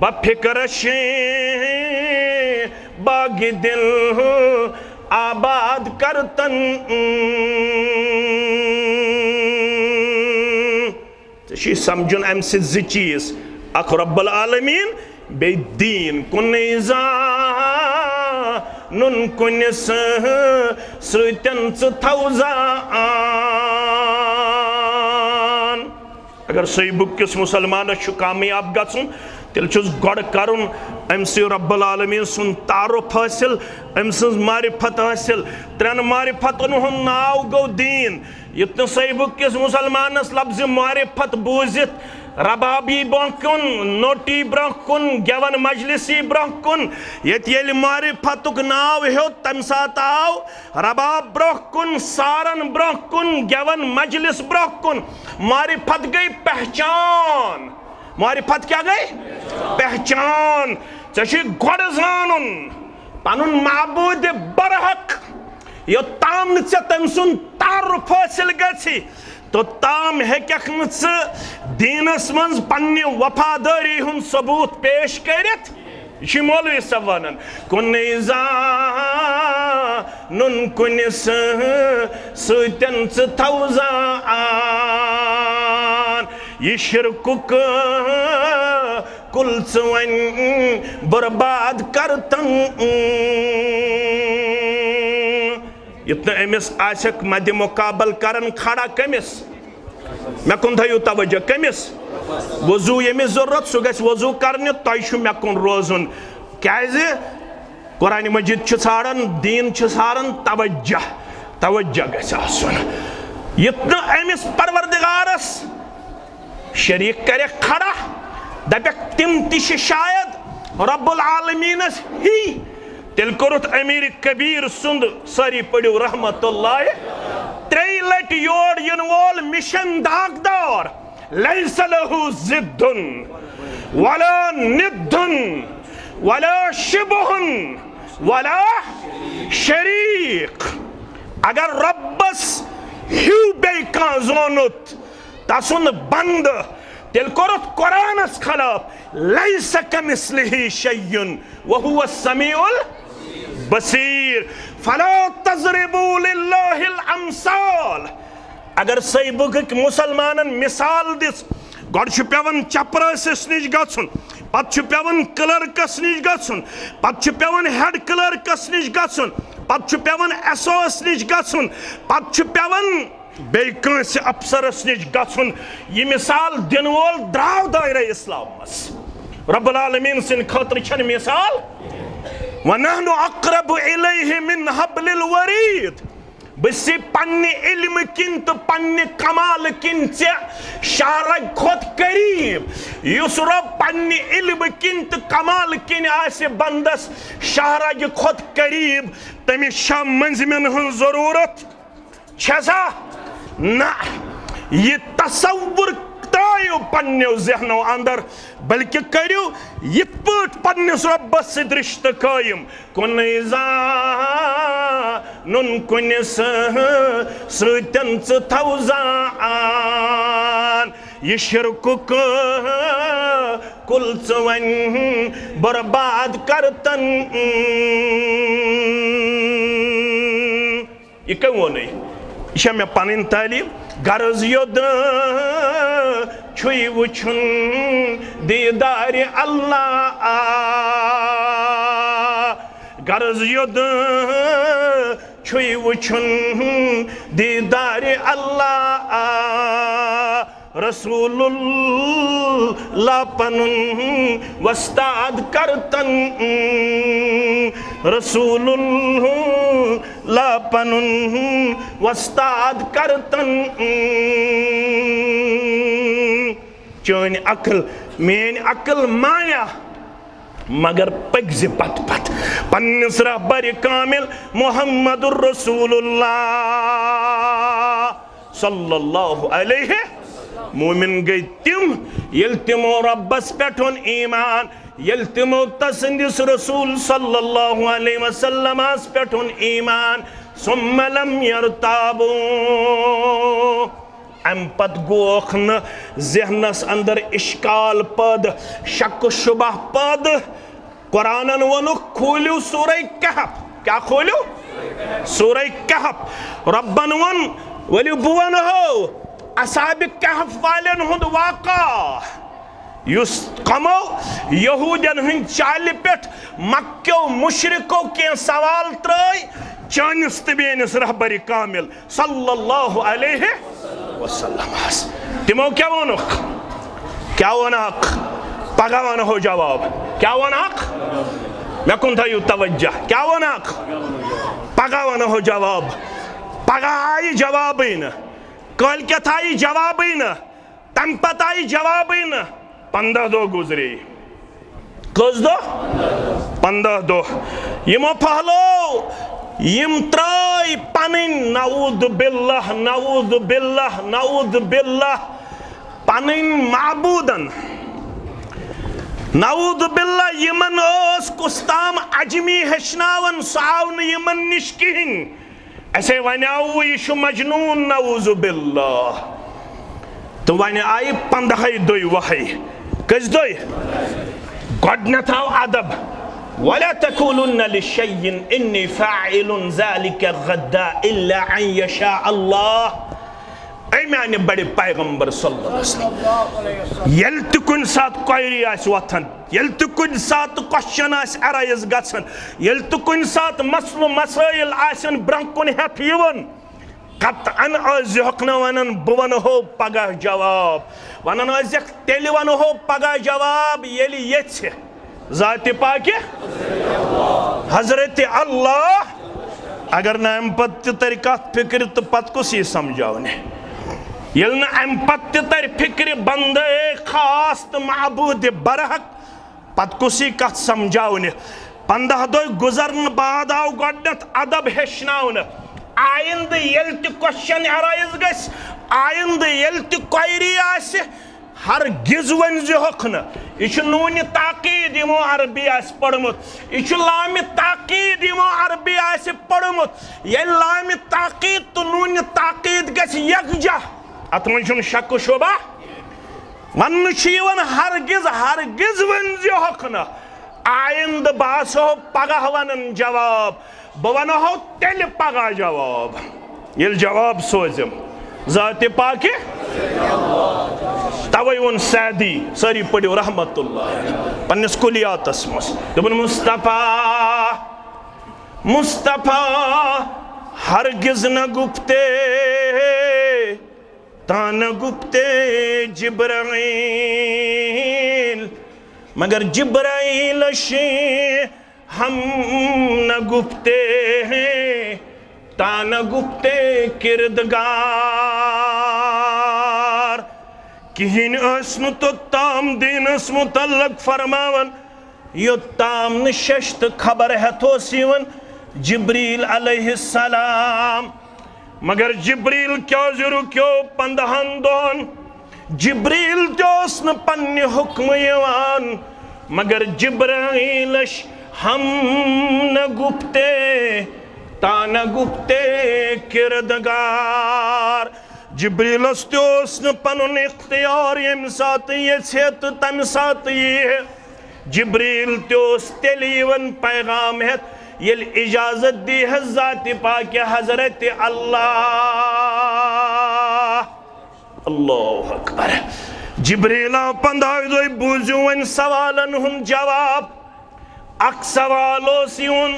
बफिकर बाग दिल आबाद करतन समझुन अम सि चीज अख रब्बुल आलमीन बे दीन कुन नुन कुन सतन थौजान अगर सही बुक किस मुसलमान कामयाब गुन तेल गोड़ करुन अम रब्बुल आलमीन सुन तारुफ हासिल अम मारिफत हासिल 3 मारिफतन हुंद नाव गो दीन युत सही बुक किस मुसलमानस लफ्ज़ मारिफत बूजित रबाबी ब्रोह कुन नोटी ब्रोह कुन गेवन मजलिसी ब्रोह कुन ये मारिफतुक नाव हो तम सात आव रबाब ब्रोह कुन सारन ब्रोह कुन गेवन मजलिस ब्रोह कुन मारिफत गई पहचान मारिफत क्या गई पहचान चे गोड़ जानन पनुन माबूद बरहक योताम चे तम सुन तारुफ हासिल गछि तो ताम हेकख न दीनस मज पन्ने वफादारी हुन सबूत पेश करित यह मौलवी सब वन कुन नुन कुनिस सतन थौजान यह शिरकुक कुल वन बर्बाद करतन इतना अमिस आशक मद मुकाबल करन खड़ा कमिस मे कुन थो तवज्जो कमिस वजू यमिस जरूरत सह गस वजू करने तुम मे कुन रोजन क्या कुरान मजिद छाड़न दीन छाड़न तवज्जो गस इतना अमिस परवरदिगारस शरीक करे खड़ा दपक तिम तिश शायद रब्बुल आलमीनस ही तेल कोरुत अमीर कबीर सुंद सारी पड़ो रहमतुल्लाह 3 लट your in wall mission दागदार lace लहु जिद्दुन वला निद्दुन वला शिबहुन वला शरीक अगर रब्बस हिउ बे का जोनुत तसुन बंद तेल कोरुत कुरानस खिलाफ लैस कमिस्लिही शय्युन वहुव समीउल बसीर फला तज़रिबू लिल्लाहिल अमसाल अगर सही बुक मुसलमानन मिसाल दिस गोड़ पेवन चपरासिस निश गछुन पत पेवन क्लर्कस निश गछुन पत पेवन हेड क्लर्कस निश गछुन पत पेवन एसओस निश गछुन पत पेवन बेकस अफसरस निश गछुन यह मिसाल दिन वोल द्राव दायरे इस्लामस रब्बुल आलमीन सिन खतर छन मिसाल वनहनु अक़रबु इलैहि मिन हब्लिल वरीद बसी पन्ने इल्म किन तो पन्ने कमाल किन चे शारग खुद करीब युस रब पन्ने इल्म किन तो कमाल किन आसे बंदस शारग खुद करीब तमिस शा मंजमिन हन जरूरत छसा ना ये तसव्वुर तायो पन्ने जहनो अंदर बल्कि करियो यित पट पन्निस रब्बस सित रिश्ते कायम कुन नुन कुनिस सतन थौजान यह शिरकुक कुल वन बर्बाद करतन यह क्या वो नहीं यह मे पन तालीम गर्ज योद छुई वुछुन दीदार अल्लाह गर्ज योद छुई वुछुन दीदार अल्लाह रसूलुल्लाह पनुन वस्ताद करतन रसूलुल्लाह पनुन वस्ताद करतन चोन अकल मेन अकल माया मगर पगज पत पत पन्निस रहबर कामिल मुहम्मदुर रसूलुल्लाह सल्लल्लाहु अलैहि मोमिन गई तिम यल तिमो रब्बस पेठोन ईमान यल तिमो तसंदिस रसूल सल्लल्लाहु अलैहि वसल्लम पेठोन ईमान सुम्मा लम यरताबू अम पत गोख न जहनस अंदर इश्काल पद शक शुबह पद कुरानन वनु खोलू सूरह कहफ क्या खोलू सूरह कहफ रब्बन वन वली बुवन हो असाब कहफ वालन हुद वाका युस कमो यहूदन हन चाल पेट मक्को मुशरिको के सवाल त्रय चानिस तबेनिस रहबर कामिल सल्लल्लाहु अलैहि वसल्लम तिमो क्या वनख पगा वन हो जवाब क्या वनख मे कुन थो तवज्जो क्या वनख पगा वन हो जवाब पगा आई जवाब न कल क्या आई जवाब न तम पत आई जवाब न 15 दो गुजरे कस दो 15 दो यमो पहलो यम त्राय पनिन नऊद बिल्लाह पनिन माबूदन नाऊद बिल्ला यमन ओस कुस्ताम अजमी हेचनावन सावन यमन निश किहिन ऐसे वनाव यह मजनून नाऊद बिल्ला तो वन आई 15 दुई वही कस दुई गडनथ आव अदब वला तकुलुन्न लिशैइन इन्नी फाइलुन ज़ालिका गद्दा इल्ला अन यशा अल्लाह ऐ माने बड़े पैगंबर सल्लल्लाहु अलैहि वसल्लम यल त कुन सात क्वेरी आस वथन यल त कुन सात क्वेश्चन आस अराइज गछन यल त कुन सात मसलो मसाइल आसन ब्रंकुन हेत यवन कतअन अजहकन वनन बवन हो पगह जवाब वनन अजक तेल वन हो पगह जवाब यली यछ ज़ात पाक हजरत अल्लाह अगर न अम पत तरीका फिक्र तो पत कुछ ही समझावने यल न अम पत तर फिक्र बंदे खास तो महबूद बरहक पत कुछ ही कत समझावने 15 दो गुजरन बाद आव गडनत अदब हेचनावन आइंद यल त क्वेश्चन अराइज गस आइंद यल त क्वेरी आस हर गिज वन जोखन यह नून ताकीद यमो अरबी आस पढ़मुत यह लाम ताकीद यमो अरबी आस पढ़मुत ये लाम ताकीद तो नून ताकीद गस यकजा अत मन शक शोबा वन हरगिज वन जोखन आइंद बासो पगह वन जवाब बह वनो तेल पगह जवाब ये जवाब सोजम ज़ात पाक तवे वोन सैदी सारी पढ़ो रहमतुल्लाह पन्नस कुलियातस मस दोपन मुस्तफा मुस्तफा हरगिज न गुप्ते तान गुप्ते जिब्राइल मगर जिब्राइल शे हम न गुप्ते हैं तान गुप्ते किरदगार किहिन अस्नु तो ताम दीनस मुतल्लक फरमावन यो ताम नशश्त खबर है तो सीवन जिब्रील अलैहिस्सलाम मगर जिब्रील क्या जरूर क्यों 15 दोन जिब्रील जोस न पन्ने हुक्म यवान मगर जिब्राइल हम न गुप्ते तान गुप्ते किरदगार जिब्रीलस त्योस न पनुन इख्तियार यम सात ये छेत तम सात ये जिब्रील त्योस तेलीवन पैगाम है ये इजाजत दी है ज़ात पाक हजरत अल्लाह अल्लाहु अकबर जिब्रीला 15 दो बूझो वन सवालन हुन जवाब अक सवालो सिउन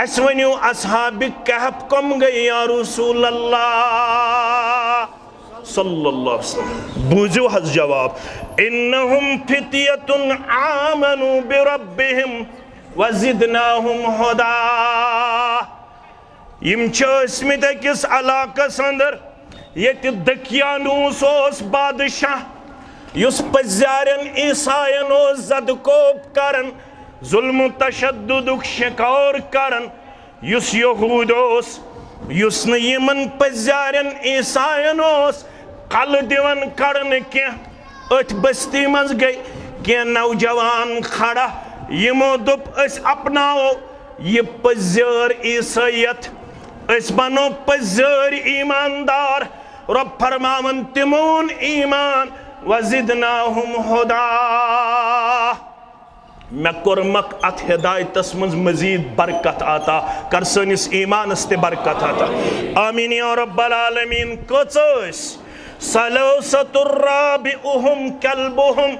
असवन्यू असहाब कहफ कम गई या रसूल अल्लाह सल्लल्लाहु अलैहि वसल्लम बूझो हज जवाब इन्नहुम फितियतुन आमनु बिरब्बिहिम वज़िदनाहुम हुदा यम चस्मित किस इलाकस अंदर यत दकियानूस ओस बादशाह युस पजारन ईसायन ओस ज़दकोब करन जुल्म तशद्दुद शिकार करन युस यहूद ओस युस न यमन पजारन ईसायन ओस कल दिवन करन के अथ बस्ती मज गई के नौजवान खड़ा यमो दुप अस अपनाओ ये पजार ईसाइत अस बनो पजार ईमानदार रब फरमावन तिमोन ईमान वज़िदनाहुम हुदा मैं कुरमक अथ हिदायतस मज मजीद बरकत आता कर सनिस ईमानस ते बरकत आता आमीन या रब्बल आलमीन कोचस सलौसतुर राबिउहुम कल्बुहुम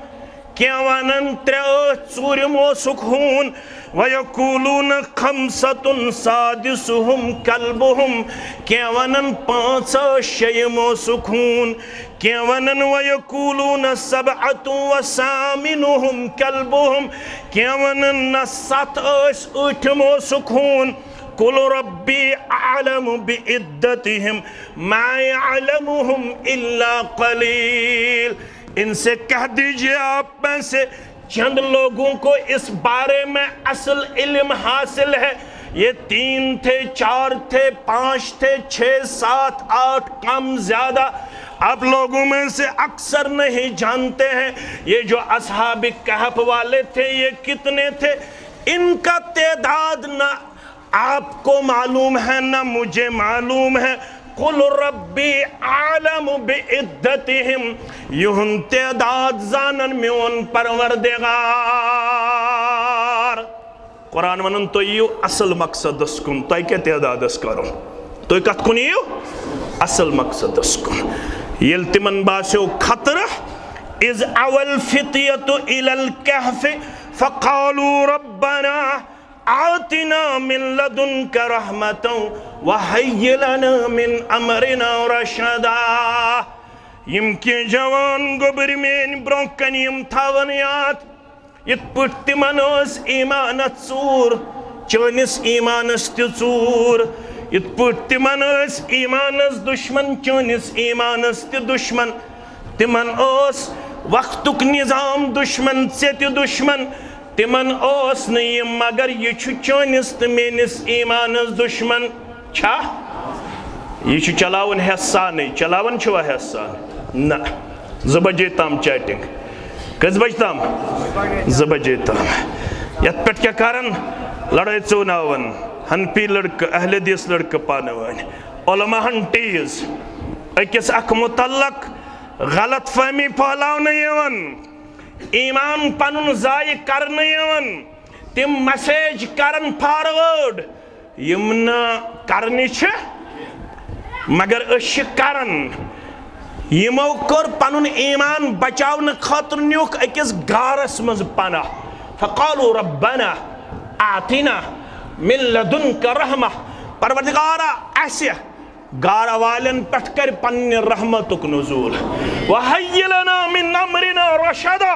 क्या वनन त्रूरमो सुखून वयकूलून खमसतुन सादिसुहुम कल्बुहुम क्या वनन 5 शयमो सुखून क्या वनन वयकूलून सबअतु वसामिनुहुम कल्बुहुम क्या वनन 7 8मो सुखून कुल रब्बी अअलमु बिइद्दतिहिम मा यअलमुहुम इल्ला कलील इनसे कह दीजिए आप में से चंद लोगों को इस बारे में असल इल्म हासिल है ये 3 थे 4 थे 5 थे 6 7 8 कम ज्यादा आप लोगों में से अक्सर नहीं जानते हैं ये जो असहाबे कहफ वाले थे ये कितने थे, इनका तादाद ना आपको मालूम है ना मुझे मालूम है। कुल रब्बी आलम बिइद्दतिहिम, युहन तादाद जानन म्योन परवरदिगार। कुरान वनन तो यू असल मकसदस कुन, तो क्या तादादस करो, तो कत कुन यू असल मकसदस कुन। येल तिमन बास्यो खतरा, इज अवल फितियतु इलल कहफ फकालू रब्बना आतिना मिन लदुनका रहमतन वहय्यि लना मिन अमरिना रशदा। यम के जवान गोबर में ब्रोकन यम थावन याद, इत पट तिमन ईमान चूर, चनिस ईमानस तूर, इत पट तिमन ईमानस दुश्मन, चनिस ईमानस दुश्मन, तिमन वक्तुक निजाम दुश्मन से दुश्मन, तिमन नहीं मगर ये चनिस तो मेनिस ईमानस दुश्मन छा, ये चलावन हेसान, चलावन छुआ हेसान ना। 2 बजे ताम चैटिंग, कस बज ताम 2 बजे ताम। यत पे क्या कारण लड़ाई चौनावन, हनपी लड़क अहले दिस लड़क पानवन, उलमाहन टीज अकिस अख मुतल्लक गलत फहमी फहलावन यवन, ईमान पनुन जाय करन यवन, तिम मैसेज करन फॉरवर्ड यमना करनी छ मगर अश करन। यमो कर पनुन ईमान बचावन खतर न्युक अकिस गारस मज पना। फकालू रब्बना आतिना मिन लदुनका रहमा, परवरदिगारा ऐसे गारा वालन पट कर पन्ने रहमतुक नुज़ूल, वहय्यि लना मिन अमरिना रशदा,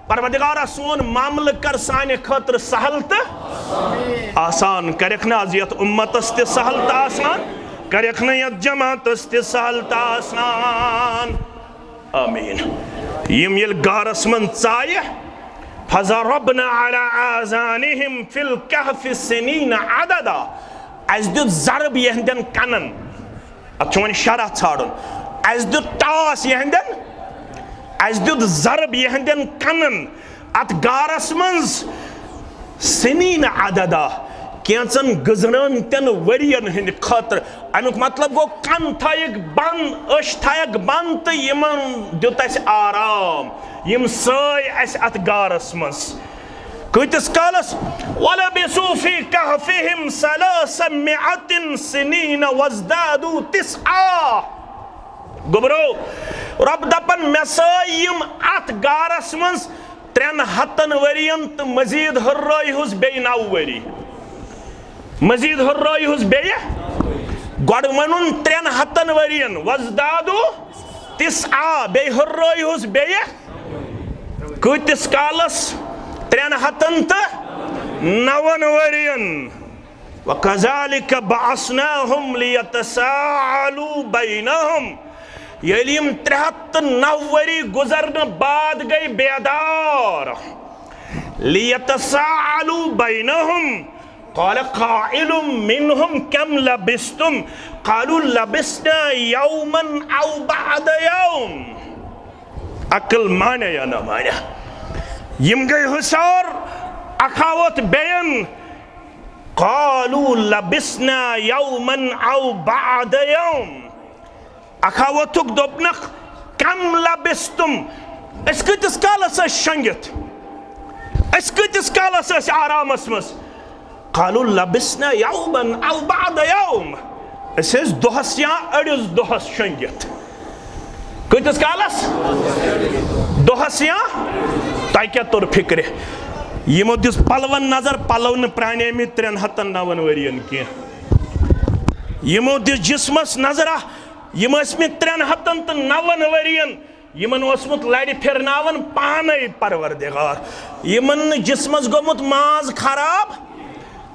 परवरदिगारा सोन मामल कर साने खतर सहल त आसान करखना, यत उम्मतस ते सहल त आसान करखना, यत जमातस ते सहल त आसान। आमीन। यम यल गारस मन चाय, फज़रबना अला आज़ानिहिम फिल कहफ़ि सिनीना अददा, अस दुत ज़रब यहंदन कनन, अत वन शरह छाड़न, अस दुत टास यहंदन, अस दुत ज़रब यहंदन कनन अत गारस मंज सिनीना अददा, कैंचन गुजरन तन वरियन हिंद खतर। अमुक मतलब गो कन थायक बंद, अश थायक बंद, तो यमन दुत अस आराम, यम सय अस अत गारस मंज कतिस कालस। वलबिसू फी कहफिहिम सलासमिअतिन सिनीन वज़दादू तिस्आ, गोबरो रब दपन मे सय यम अत गारस मंज 300 वरियन तो मजीद हुर्राय हुस बे 9 वरी, मजीद हुर्राय हुस बे गोड वनुन 300 वरियन, वज़दादू तिस्आ बे हुर्राय हुस बे कतिस कालस 300 तो 9 वरियन। वकज़ालिक बअसनाहुम लियतसाअलू बैनहुम, यलिम 309 वरी गुजरन बाद गई बेदार। लियतसाअलू बैनहुम क़ाल क़ाइलुम मिनहुम कम लबिस्तुम क़ालू लबिस्ना यौमन औ बअद यौम। अक्ल माने या ना माने, यम गई हुशार अखावत बेयन, क़ालू लबिस्ना यौमन औ बअद यौम, अखावतुक दोपनक कम लबिस्तुम, अस कतिस कालस शंगित, अस कतिस कालस आरामस मस। क़ालू लबिस्ना यौमन औ बअद यौम, अस दोहस या अड़िस दोहस शंगित, कतिस कालस दोहस या। तय क्या तोर फिक्र, यमो दिस पलवन नजर, पलव न प्राणे में 309 वरियन की, यमो दिस जिस्मस नजरा, यम 309 वरियन, यमन ओसमुत लड़ फिरनावन पाने परवरदिगार, यमन जिस्मस गोमुत माज खराब,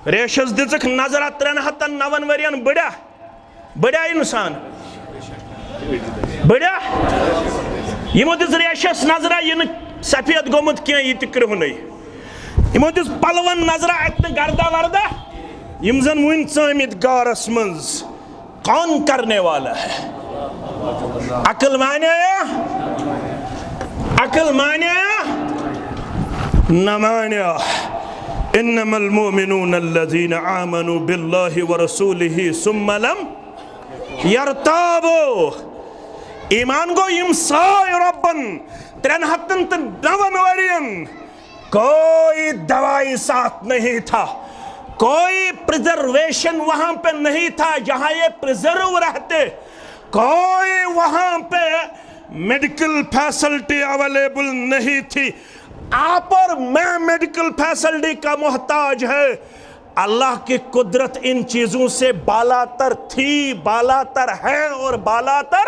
रेशस दिजक नजरा 309 वरियन बड़ा बड़ा इंसान बड़ा, यमो दिस रेशस नजरा यन सफेद गोमुत क्या ये तिक्रहुन, यमो दिस पलवन नजरा अत गर्दा वर्दा, यम जन वन चमित गारस मंज कौन करने वाला है। अकल माने अकल मानिया न मानिया। इन्नमल मुमिनून अल्लज़ीना आमनू बिल्लाहि व रसूलिही सुम्मा लम यरताबू। ईमान गो यम साय रब्बन 309 वरियन कोई दवाई साथ नहीं था, कोई प्रिजर्वेशन वहां पे नहीं था जहां ये प्रिजर्व रहते, कोई वहां पे मेडिकल फैसिलिटी अवेलेबल नहीं थी। आप और मैं मेडिकल फैसिलिटी का मोहताज है। अल्लाह की कुदरत इन चीजों से बालातर थी, बालातर है और बालातर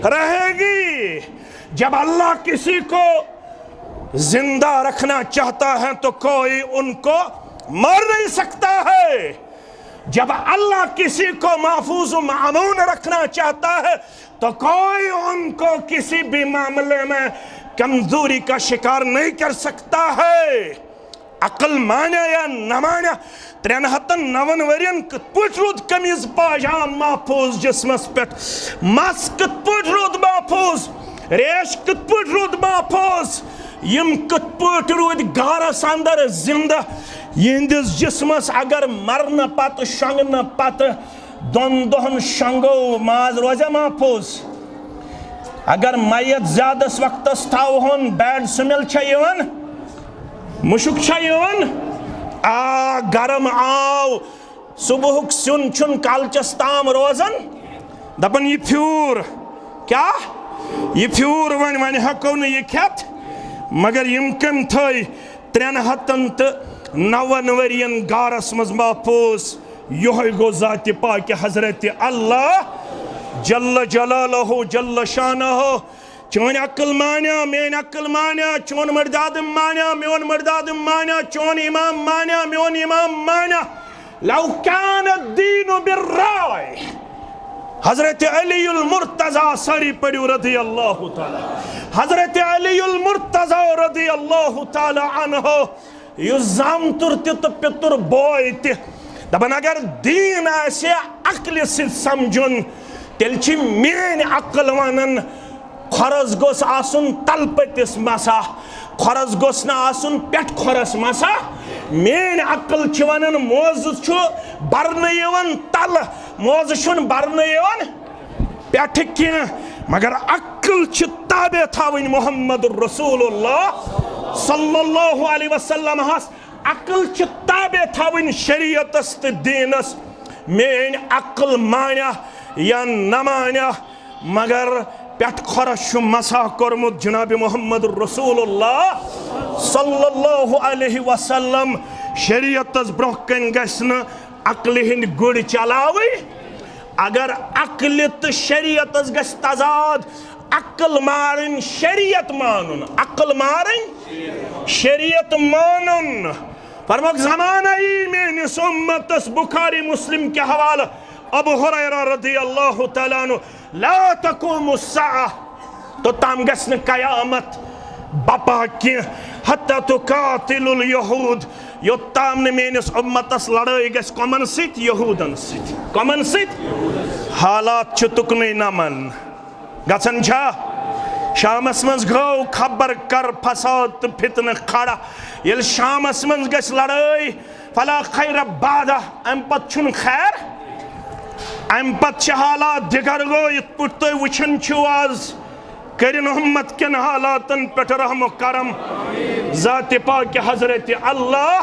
रहेगी। जब अल्लाह किसी को जिंदा रखना चाहता है तो कोई उनको मार नहीं सकता है। जब अल्लाह किसी को महफूज व मामून रखना चाहता है तो कोई उनको किसी भी मामले में कमजोरी का शिकार नहीं कर सकता है। अकल माने या न माने 93 वरियन कत पट रूद कमीज पाजाम महफूज जिस्मस पे, मस कत पट रूद महफूज, रेश कत पट रूद महफूज, यम कत पट रूद गारस अंदर जिंदा। यिंदिस जिस्मस अगर मरन पत शंगन पत दोन दोहन शंगो माज रोजा महफूज। अगर मैयत ज्यादा वक्त थावन बैड स्मेल यवन, मुशुक यवन, गरम आव सुबह सुन छुन कालचस ताम रोजन, दपन यह फ्यूर क्या यह फ्यूर वन वन हको न यह खेत, मगर यम कम थई 309 वरियन गारस मज महफूज। योह गो जाति पाक हजरत अल्लाह जल्ल जलालहु जल्ल शानहु। चोन अक्ल मानिया, मेन अक्ल मानिया, चोन मर्दाद मानिया, मेन मर्दाद मानिया, चोन इमाम मानिया, मेन इमाम मानिया। लौ कान दीनु बिर्राय हजरत अलीउल मुर्तजा सारी पढ़ियो रदी अल्लाह ताला, हजरत अलीउल मुर्तजा रदी अल्लाह ताला अन्हु युजाम तुरत तो पितुर बोय ते दपन अगर दीन आसे अक्ल से समझुन तेल छि मेन अक्ल वनन खरस गोस आसुन तलपतिस मसा, खरस गोस न आसुन पेट खरस मसा। मेन अक्ल छि वनन मोज छु बरन यवन तल, मोज छुन बरन यवन पेट के, मगर अक्ल छि ताबे थावन मोहम्मद रसूलुल्लाह सल्लल्लाहु अलैहि वसल्लम हस। अक्ल छि ताबे थावन शरीयतस ते दीनस। मेन अक्ल मानिया या न मानिया, मगर पेट खरस मसा कोरमुत जनाब मोहम्मद रसूलुल्लाह सल्लल्लाहु अलैहि वसल्लम। शरीयतस ब्रोह कन गसन अक्ल हिंद गुड़ चलावी। अगर अक्ल तो शरीयतस गस तजाद, अक्ल मारन शरीयत मानुन, अक्ल मारन शरीयत मानुन। फरमाक ज़माना ही में उम्मतस बुखारी मुस्लिम के हवाला अबू हुरैरा रज़ी अल्लाह तआला अन्हु ला तक़ूमु स्साअह तो ताम गसन कयामत बापा के हत्ता तुकातिलुल यहूद यो ताम ने मेनिस उम्मतस लड़ाई गस कमन सित यहूदन सित, कमन सित हालात चुतुकने नमन गसन छा। शामस मज गो खबर कर फसाद फितन खड़ा, ये शामस मज गस लड़ाई फला खैर बादा अम पत छुन खैर, अम पत हालात दिगर गो इत पुट तुम वुचन छु आज करिन उम्मत केन हालातन पे रहम करम ज़ात पाक हजरत अल्लाह।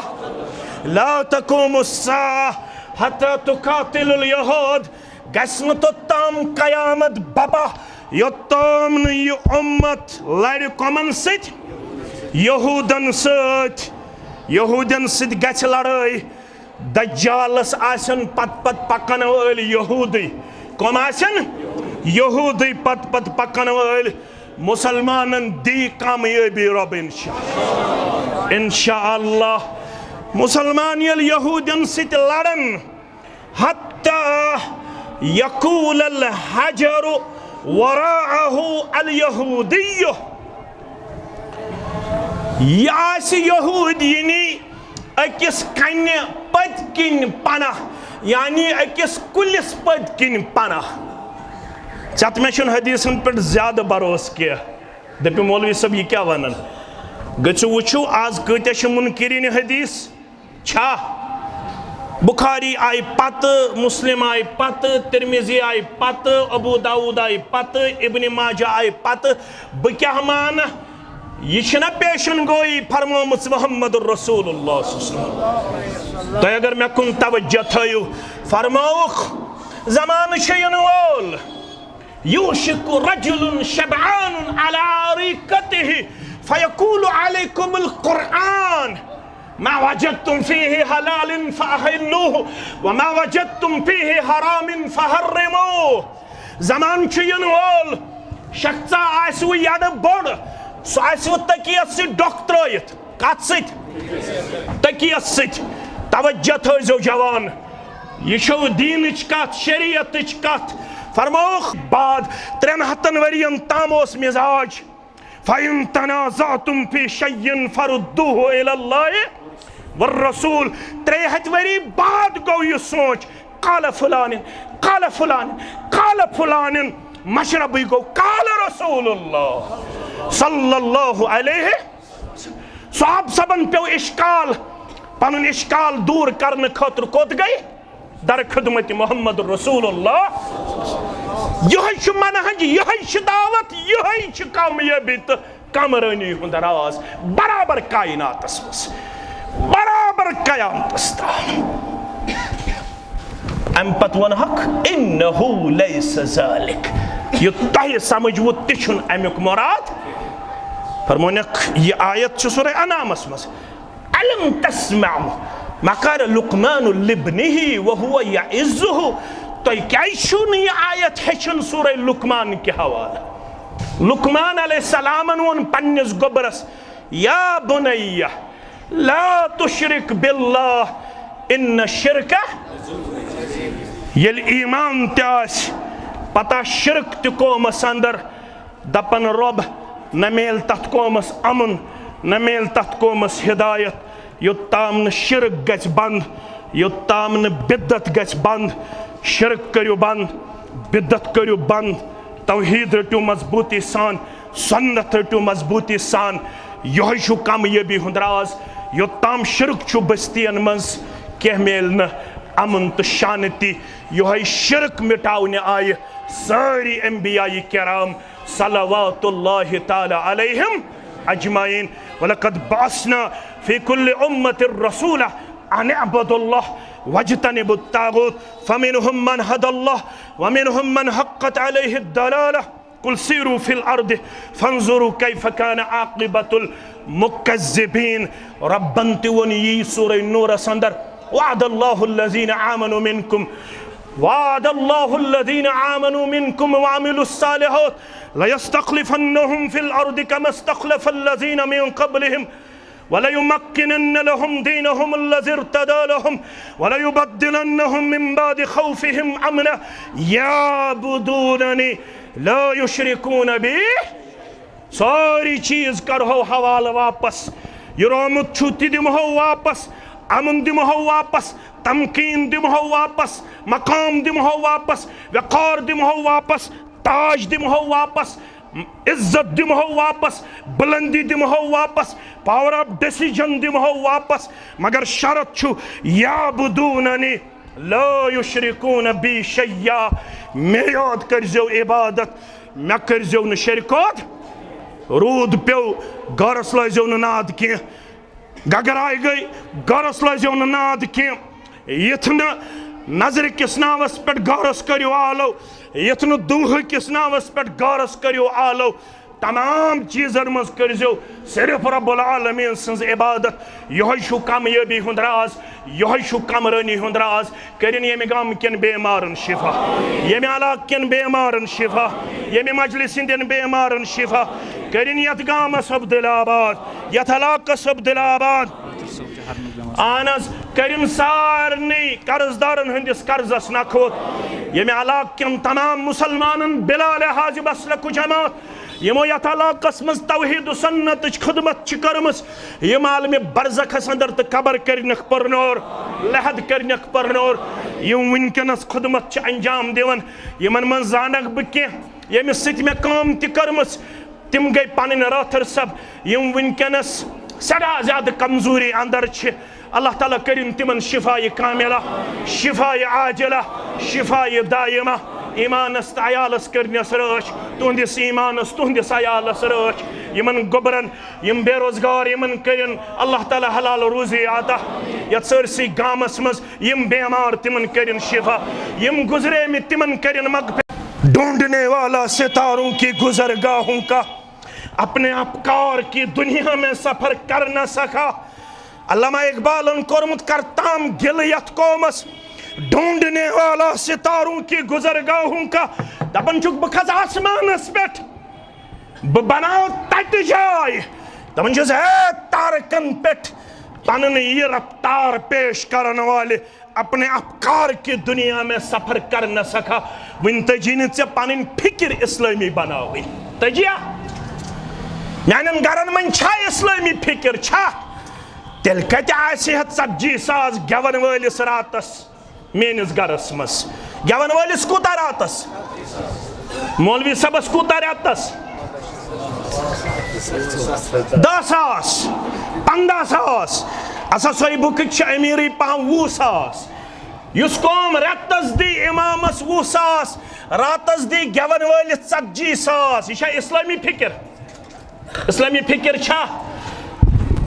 ला तक़ूमु स्साअह हत्ता तुकातिलुल यहूद गसन तो ताम कयामत बाबा योत्तम ये उम्मत लड़ कमन सित यहूदन सित, यहूदन सित गछ लड़ाई। दज्जालस आसन पत पत पकन वाल यहूदी, कम आसन यहूदी पत पत पकन वाल। मुसलमानन दी कामयाबी रब इंशाअल्लाह। मुसलमान यल यहूदन सित लड़न हत्ता यकूल अल हजरु वराअहु अल यहूदिय्यु, यास यहूदीनी अकिस कन्या पदकिन पना, यानी अकिस कुलिस पदकिन पना। चत में हदीसन पे ज्यादा भरोस किया दपि मौलवी साहब यह क्या वनान गो वो आज कत्या मुनकिरीन हदीस छा बुखारी आई पत मुस्लिम आई पत तिरमिजी आई पत अबू दाऊद आई पत इब्न माजा आई पत बह क्या मान यह पेशन गोई फरमामत मोहम्मद रसूलुल्लाह तो अगर मे कुन तवज्जो थयु फरमाउख ज़मान इन वोल यूशिक रजुल शबआन अला अरीकतिहि फयकूलु अलैकुमुल कुरआन मा वजदतुम फीहि हलालिन फअहिल्लूहु व मा वजदतुम फीहि हरामिन फहर्रिमूहु ज़मान इन वोल शख्सा आसु याद बोड़ सो आसु तकियत से डॉक्टरयत कत सत तकियत सत तवज्जो थो जवान यह दीनच कत शरीयतच कत फरमोख बाद 300 वरियन ताम मिजाज फ़इन तनाज़अतुम फ़ी शय्इन फरुद्दूहु इलल्लाहि वर्रसूल 300 वरी बाद गो यह सोच काल फुलानिन काल फुलानिन काल फुलानिन मशरब गो काल रसूलुल्लाह सल्लल्लाहु अलैहि साहब सबन पे इश्काल पन इश्काल दूर करने खतर कोत गई दर खिदमत मोहम्मद रसूलुल्लाह यह मनहज यह दावत यह कामयाबी तो कमरानी हुंद राज बराबर कायनातस मस बराबर कयामतस ताम अम पत वन हक इन्नहु लैस ज़ालिक यह तह समझ वो तिछुन अमुक मुराद फरमोनक यह आयत सूरह अनामस मस अलम तस्मअ मकर लुकमान लिब्निही वहुव यइज़ुहु तो क्या यह आयत हेचन सूरह लुकमान के हवाला लुकमान अलैहिस्सलामन वोन पन्निस गोबरस या बुनय्या ला तुशरिक बिल्लाह इन्न शिरक येल ईमान त्यास पता शिरक त कौमस अंदर दपन रब न मेल तथ कौमस अमन न मेल तथ कौमस हिदायत योत्ताम न शिरक गछ बंद योत्ताम न बिद्दत गछ बंद शिरक करियो बंद बिद्दत करियो बंद तौहीद रटू मजबूती सान सुन्नत रटू मजबूती सान यह कामयाबी हुंद राज योत्ताम शिरक छु बस्तियन मज कह मेल न अमन तो शांति यह शिरक मिटावने आय सारी अंबिया किराम सलवातुल्लाहि तआला अलैहिम अजमाइन वलक़द बअसना फी कुल्लि उम्मतिर रसूला अन अब्दुल्लाह वज्तनिबुत तागूत फमिनहुम मन हदल्लाह व मिनहुम मन हक्कत अलैहि दलाला कुल सीरू फिल अर्द फंजुरू कैफ कान आक़िबतुल मुकज़्ज़िबीन रब्बंति वन यी सूरह नूर अंदर वअदल्लाहुल्लज़ीन आमनु मिनकुम वअदल्लाहुल्लज़ीन आमनु मिनकुम वअमिलुस्सालिहात लयस्तख़लिफ़न्नहुम फिल अर्द कमा इस्तख़लफ़ल्लज़ीन मिन क़ब्लिहिम वलयुमक्किनन्न लहुम दीनहुम अल्लज़ी इर्तदा लहुम वलयुबद्दिलन्नहुम मिन बादि खौफ़िहिम अमना यअबुदूननी ला युशरिकून बी सारी चीज करहो हवाल वापस युरोमुत छुति दिमहो वापस अमन दिमहो वापस तमकीन दिमहो वापस मकाम दिमहो वापस वक़ार दिमहो वापस ताज दिमहो वापस इज्जत दिमहो वापस बुलंदी दिमहो वापस पावर ऑफ डिसीजन दिमहो वापस मगर शरत छु याबुदूननी ला युशरिकून बी शय्या मे याद करजो इबादत मे करजो न शरकत रूद प्यो गरस लाजो न नाद कह गगराय गई गरस लाजो न नाद कह यथ न नजर किस नावस पे गरस करियो आलो यथ न दूह किस नावस पे गरस करियो आलो तमाम चीजन मज करजो सिर्फ रब्बुल आलमीन सन्ज इबादत यह छु कामयाबी हुंद राज यह छु कमरानी हुंद राज करिन यमे गाम केन बेमारन शिफा यमे इलाक केन बेमारन शिफा यमे मजलिस दिन बेमारन शिफा करिन यत गामस अब्दुलाबाद यत इलाकस अब्दुलाबाद आनस करिन सारनी कर्जदारन हंदिस कर्जस नखोत यमे इलाक केन तमाम मुसलमानन बिला लिहाज बसलक जमात यमो यथ इलाकस मज तौहीद सुन्नत खिदमत कर्मस यम आलम बरज़खस अंदर तो कबर करनक परनोर लहद करनक परनोर यम वनकनस खिदमत अंजाम दिवन यमन मन जानक बह कह यमिस सत मे काम त कर्मस तिम गई पन रथर सब यम वनकनस सड़ा ज्यादा कमजोरी अंदर अल्लाह ताला करिन तिमन शिफा कामिला शिफा आजिला शिफा दायमा ईमानस तो अयालस करनस रच तुहदिस ईमानस तुहदिस अयालस रच यमन गोबरन यम बेरोजगार यमन करिन अल्लाह ताला हलाल रोजी आता यत सरसी गामस मज यम बेमार तिमन करिन शिफा यम गुजरे में तिमन करिन मगफिरत। ढूंढने वाला सितारों की गुजरगाहों का अपने अपकार की दुनिया में सफर कर न सका। अल्लामा इकबाल कोरमुत करताम गिल यथ कौमस ढूंढने वाला सितारों की गुजरगाहों का दपन चुक बखज आसमानस पेट बनाओ तट जाए दपन चुस है तारकन पेट पनन ये रफ्तार पेश करने वाले अपने अपकार की दुनिया में सफर कर न सका। वन तजीन से पन फिक्र इस्लामी बनाओ तजिया मान गरन मन इस्लामी फिक्र तेल कत 40 गवन वलिस रातस मेनिस गरस मस गवन वलिस कूता रातस मौलवी सबस कूता रातस 10,000 15,000 असा सोई बुक अमीरी पहन 20,000 युस कौम रतस दी इमामस 20,000 रातस दी गवन वलिस 40,000 यह इस्लामी फिक्र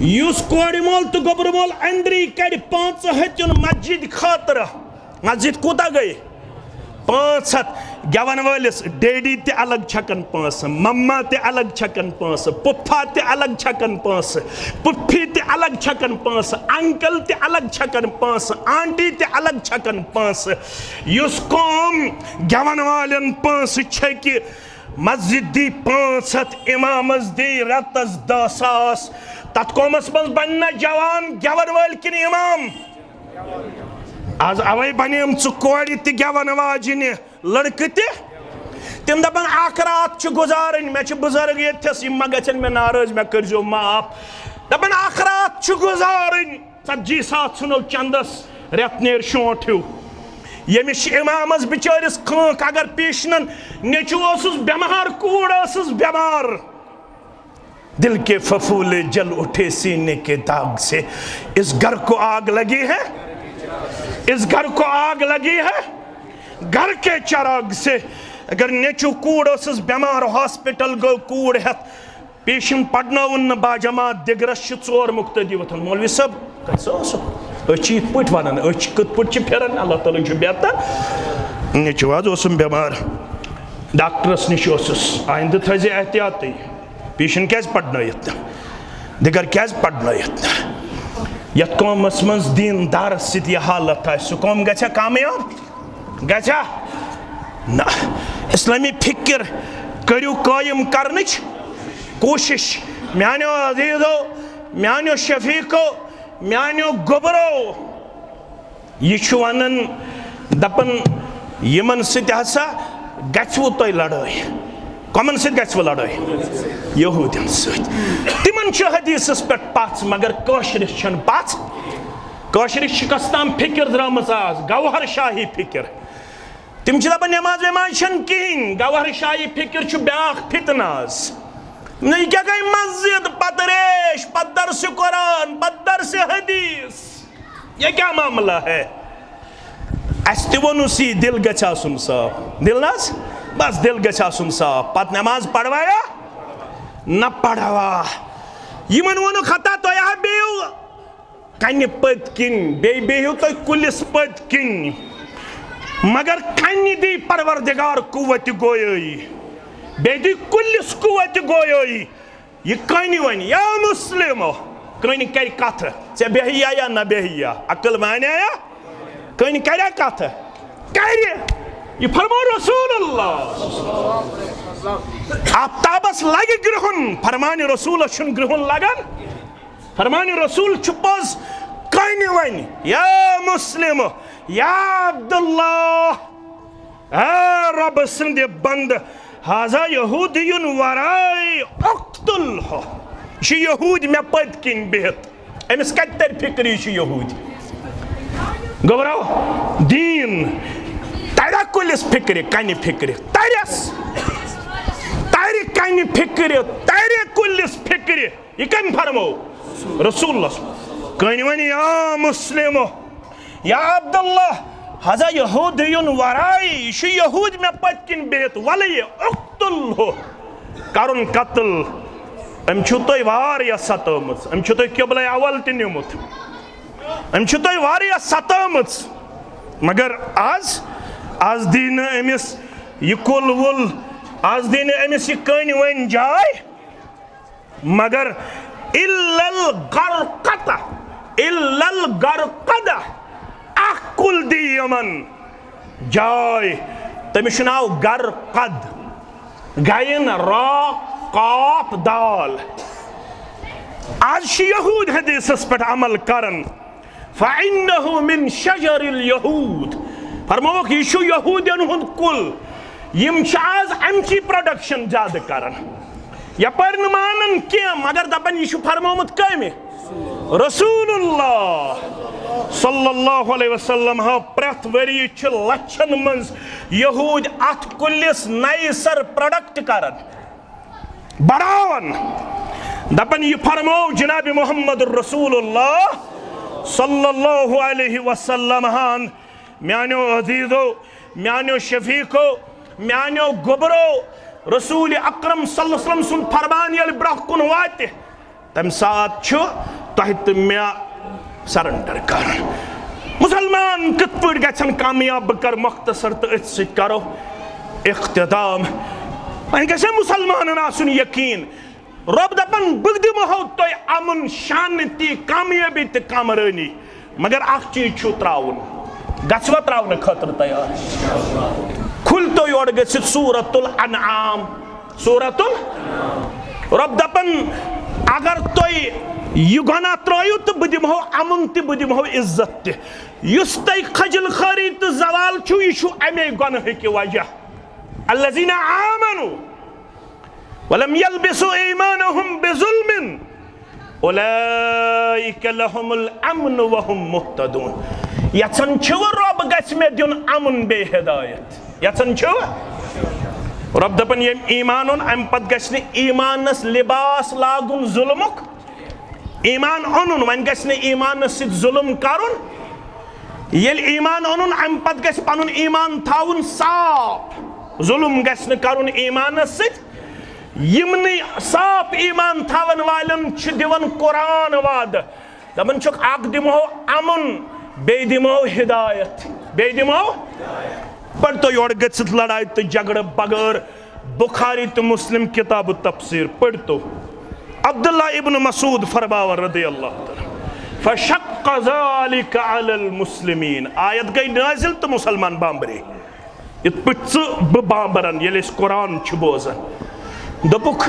युस कोड़ मोल तो गोबर मोल अंदरी कड़ 500 मस्जिद खातर मस्जिद कूता गई 500 गवन वलिस डेडी ते अलग छकन 500 मम्मा ते अलग छकन 500 पुफा ते अलग छकन 500 पुफी ते अलग छकन 500 अंकल ते अलग छकन 500 आंटी ते अलग छकन 500 युस कौम गवन वालन 500 छकि मस्जिद दी 500 इमामस दी रतस 10,000 तथ कौमस मज बन जवान गवन वाल किन इमाम आज अवे बनेम चु कोड़ ते गवन वाजिने लड़के तिम दपन अख रात गुजारन मे बुजुर्ग यस यम गन मे नाराज मे करजो माफ दपन अख रात गुजारन 40,000 सुनो चंदस रेत नेर शोट हिव यमिश इमामस बिचारिस खाक अगर पीशनन नेचु बेमार कूड़ बेमार दिल के फफूले जल उठे सीने के दाग से इस घर को आग लगी है इस घर को आग लगी है घर के चराग से अगर नेचु कूड़ बेमार हॉस्पिटल गो कूड़ हेत पेशन पढ़न बाजमात दिगरस 4 मुक्तदी वथन मौलवी सब अच्छी पट वन कत पे फिर अल्लाह ताला बेहतर नेचु बेमार डॉक्टरस निश आइंद थे एहतियात पेशन क्या पढ़न दिगर क्या पढ़न यथ कौमस मज दीनदार सत यह हालत सह कौम गया कामयाब गया ना इस्लामी फिक्र करू कायम कर कोशिश मानो अजीजो मानो शफीको मानो गोबरो यह वन दपन यमन ससा गो तुम लड़ाई कमन सो लड़ाई यहूदियन तिमन हदीसस पे पथ मगर कशरिस पथ कशरिस शिकस ताम फिक्र द्रामज आज गौहर शाही फिक्र तिम दपान नमाज वमाज कहें गौहर शाही फिक्र ब्या फितना नहीं क्या गई मस्जिद पत रेश पत दर्स कुरान पत दर्स हदीस ये क्या मामला है अस ती दिल गया साफ दिल ना बस दिल गया साफ पत नमाज पढ़वाया न पढ़वा यमन वो खता तुह बेहू कन पत किन बेहू तुम कुलिस पत किन मगर कन दी परवरदिगार कुव्वत गोयई बे दी कुलिस कुव्वत गोयई यह कन वन या मुस्लिमो कन कर कथ ऐ बेहिया या न बेहिया अकल मानिया कन कर कथ कर यह फरमो रसूलुल्लाह आफ्ताबस लगे ग्रहन फरमान रसूल ग्रहन लगन फरमान रसूल पज कन वन या मुस्लिम या अब्दुल्लाह रब सद बंद हाजा यहूदियुन वराई उक्तुल यहूद मे पत किन बिहत अमिस कत तर फिक्र यहूद गबरो दीन तरा कुलिस फिक्र कन फिक्र तरस तर कन फिक्र तरे कुलिस फिक्र यह कम फरमो रसूल कन वन या मुस्लिमो या अब्दुल्ला हजा यहूदियुन वराई यहूद मे पत्किन बेत वल उक्तुल हो करुन कत्ल अम तुय वारिया सतमत अम तुय किबला अवल त निमुत अम तुय वारिया सतमत मगर आज दीन अमिस यह कुल वुल आज दीन अमिस यह कन वन जाय मगर इल्लल गरकदा कुल दी यमन जाय तमिस नाव गरकद गायन रा काफ दाल आज यहूद हदीस पे अमल करन फ़इन्नहु मिन शजरिल यहूद फरमोक यह यहूदियन हुंद कुल यम आज अमची प्रोडक्शन ज्यादा करन यपर मानन क्या मगर दपन यह फरमोमुत कमे रसूलुल्लाह सल्लल्लाहु अलैहि वसल्लम हा प्रथ वरी लक्षन मज यहूद अथ कुलिस नई सर प्रोडक्ट करन बढ़ावन दपन यह फरमो जनाब मोहम्मद रसूलुल्लाह सल्लल्लाहु अलैहि वसल्लम हान म्यानो अजीजो म्यानो शफीको म्यानो गुबरो रसूल अकरम सल्लल्लाहु अलैहि वसल्लम सुन फरमान यल ब्रह कुन वाते तम साथ छु तहत मे सरेंडर कर मुसलमान कत पट गछन कामयाब कर मुख्तसर तो अथ सत करो इख्तिताम गसे मुसलमान आसुन यकीन रब दपन बह दिमो तुय अमन शांति कामयाबी तो कामरानी मगर अख चीज छु त्राउन गछवा त्राउन खतर तैयार खुल तो योर गसित सूरतुल अनआम सूरतुल रब दपन अगर तुय यह गुनाह त्रयु तो बह दिमो अमन तो बह दिमो इज्जत तुस तुय खजल खारी तो जवाल छु यह अमे गुनाह कि वजह अल्लज़ीना आमनु वलम यल्बिसु ईमानहुम बिजुल्मिन उलाइका लहुमुल अम्न व हुम मुहतदून यचन छु रब गछ मे दिन अमन बे हिदायत यचन छु रब दपन यम ईमान ओन अम पत गछ ने ईमानस लिबास लागुन जुल्मुक ईमान ओनुन वन गछ ने ईमान सित जुल्म करुन येल ईमान ओनुन अम पत गछ पनुन ईमान थाउन साफ जुल्म गछ न करुन ईमान सित यमने साफ ईमान थावन वालन छ दिवन कुरान वाद दमन छक आक दिमो अमन बे दिमो हिदायत बे दिमो पर तो योर गछत लड़ाई तो झगड़ बगैर बुखारी तो मुस्लिम किताब तफसीर पढ़ तो अब्दुल्ला इब्न मसूद फरमावर रदियल्लाहु तआला फशक्क ज़ालिका अलल मुस्लिमीन आयत गई नाजिल तो मुसलमान बांबरे इत पिच ब बांबरन येले कुरान छ बोजन दपुक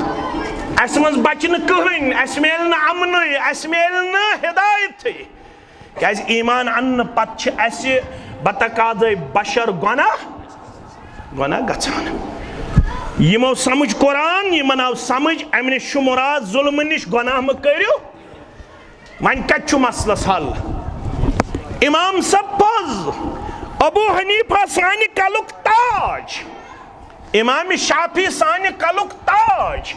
अस मज बच न कहन अस मेल न अमन अस मेल न हिदायत क्याज ईमान अन्न पत छ अस बतकादे बशर गुनाह गछान यमो समझ कुरान यमन आव समझ अमन छु मुराद जुल्म निश गुनाह म करियो वन कछु मसलस हल इमाम सब पज अबू हनीफा सानि कलुक ताज इमाम शाफी सानि कलुक ताज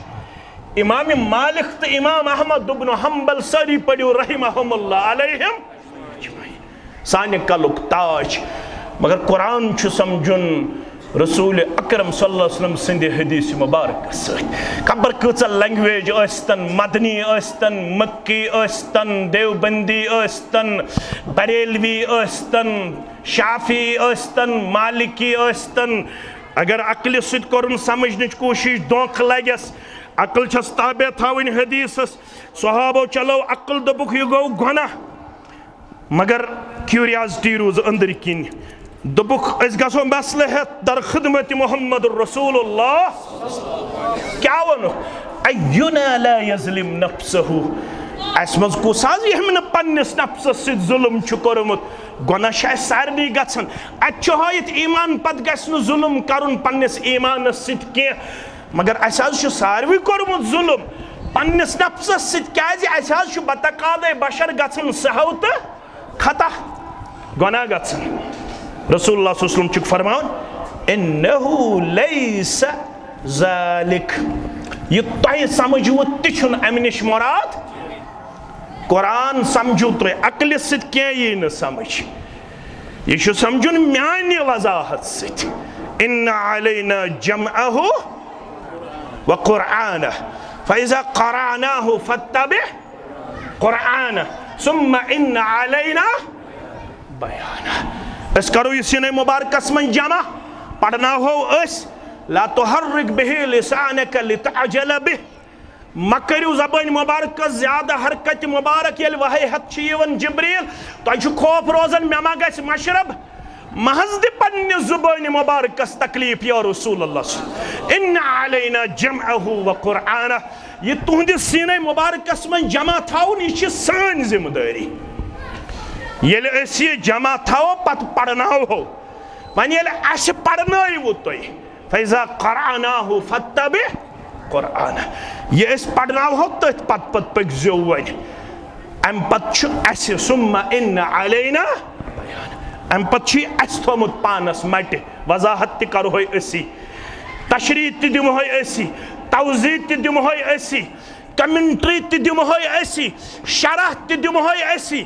इमाम मालिक तो इमाम अहमद इब्न हंबल सारी पढ़ो रहमहुमुल्लाह अलैहिम सानि कलुक ताज मगर कुरान छु समझुन रसूल अकरम सल्लल्लाहु अलैहि वसल्लम सिंध हदीस मुबारक सत खबर कच लैंग्वेज अस्तन मदनी अस्तन मक्की अस्तन देवबंदी अस्तन बरेलवी अस्तन शाफी अस्तन मालिकी अस्तन अगर अकल सत कर समझन कोशिश दोख लगस अकल छस ताबे थावन हदीस सहाबो चलो अकल दपुक यह गो गुनाह मगर क्यूरियासिटी रोज अंदर किन दपुक गो मसलहत दर खिदमत मोहम्मद रसूलुल्लाह क्या वन अय्युना ला यज़लिम नफ्सहु अस मज कुस यम पन्निस नफ्सस सत जुल्म छु कोरमुत गुनाह सारे गन अत ईमान पत गु जुल्म कर पन्निस ईमान सत मगर अस सारे कोरमुत जुल्म पन्निस नफ्सस सत क्या बतकादे बशर गन सहव तो खता गुनाह गन रसूलुल्लाह सल्लल्लाहु अलैहि वसल्लम फरमान इन्नहु लैसा ज़ालिक ये तह समझो तुम अम नश मुराद कुरान समझो तुम अकल सह न समझ यह समझुन म्यान वजाहत सत इन्ना अलैना जमअहु व कुरआनह फइज़ा क़रअनाहु फत्तबिअ कुरआनह सुम्मा इन्ना अलैना बयानह। अस करो यह सीने मुबारकस में जमा पढ़ना हो ला तुहर्रिक बिहि लिसानक लितअजल बिह मकरू ज़बान मुबारक ज्यादा हरकत मुबारक ये वही हत जिब्रील तो खौफ रोजन मे मा गस मशरब महज दि पन्ने ज़ुबान मुबारकस तकलीफ या रसूल अल्लाह इन्ना अलैना जमअहु व कुरआनह ये तुहंदि सीने मुबारकस में जमा थाउन यह सान जिम्मेदारी येल अस ये जमा थाओ पत पढ़नाओ हो वन येल अस पढ़नाइवु तुह फइज़ा क़रअनाहु फत्तबिअ कुरआनह ये अस पढ़नाओ हो तथ पत पत पकजो वन अम पत सुम्मा इन्ना अलैना अम पत थोमुत पानस मट वजाहत त करो असी तशरीह त दिमो असी तवज़ीह त दिमो असी कमेंट्री त दिमो असी शरह त दिमो असी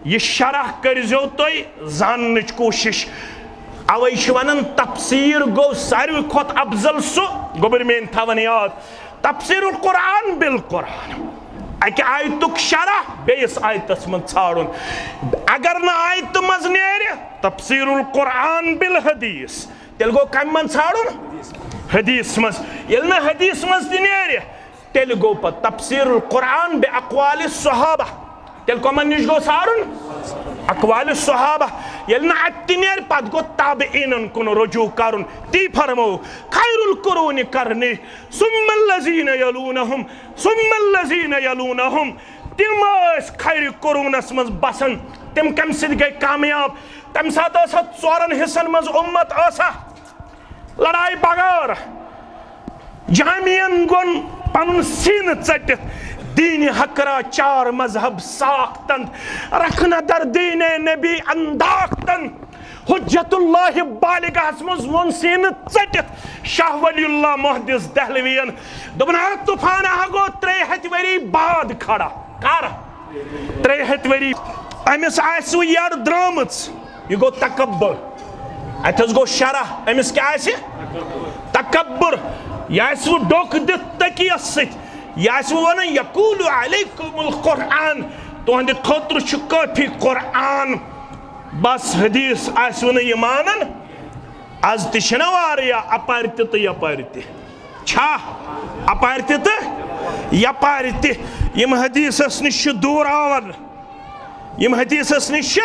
यह शरह करजो तुम जान कोशिश अवे वन तफसीर गो सारे खुद अफजल सह गोबर मेन थवन याद तफसीरुल कुरान बिल कुरान अक आयतुक शरह बेस आयतस मन छाड़न अगर न आयत मज नेर तफसीरुल कुरान बिल हदीस तेल गो कम मन छाड़न हदीस मज येल न हदीस मज त नेर तेल गो प तफसीरुल कुरान बे अक़वाल सहाबा तेल कमन निश गो छाड़न अक़वाल सहाबा येल न अत नेर पत गो ताबईन कुन रुजू करन ती फरमो खैरुल कुरून करने सुम्मल्लज़ीन यलूनहुम सुम्मल्लज़ीन यलूनहुम तिम खैर कुरूनस मज बसन तिम कम सिद गए कामयाब तम साथ चोरन हिस्सन मज उम्मत लड़ाई बगार जामियन गुन पन सीन चटित दीन हकरा चार मजहब साख्तन रखना दर दीन नबी अंदाख्तन हुज्जतुल्लाह बालिगहस मज वोन सीन चटित शाह वलीउल्लाह मुहद्दिस दहलवीन दोपना तूफान गो 3 वरी बाद खड़ा कर 3 वरी अमिस आसु यार द्रामच यह गो तकब्बुर अथस गो शरह अमिस क्या आसि तकब्बुर यह आसु डोक दित तकियस सत यह वन यकूलु अलैकुमुल कुरआन तुहंद खतर काफी कुरआन बस हदीस वन यह मानन आज तह वारिया अपार तो यपार छा अपार तो यपार यम हदीसस निश दूर आवन यम हदीसस निश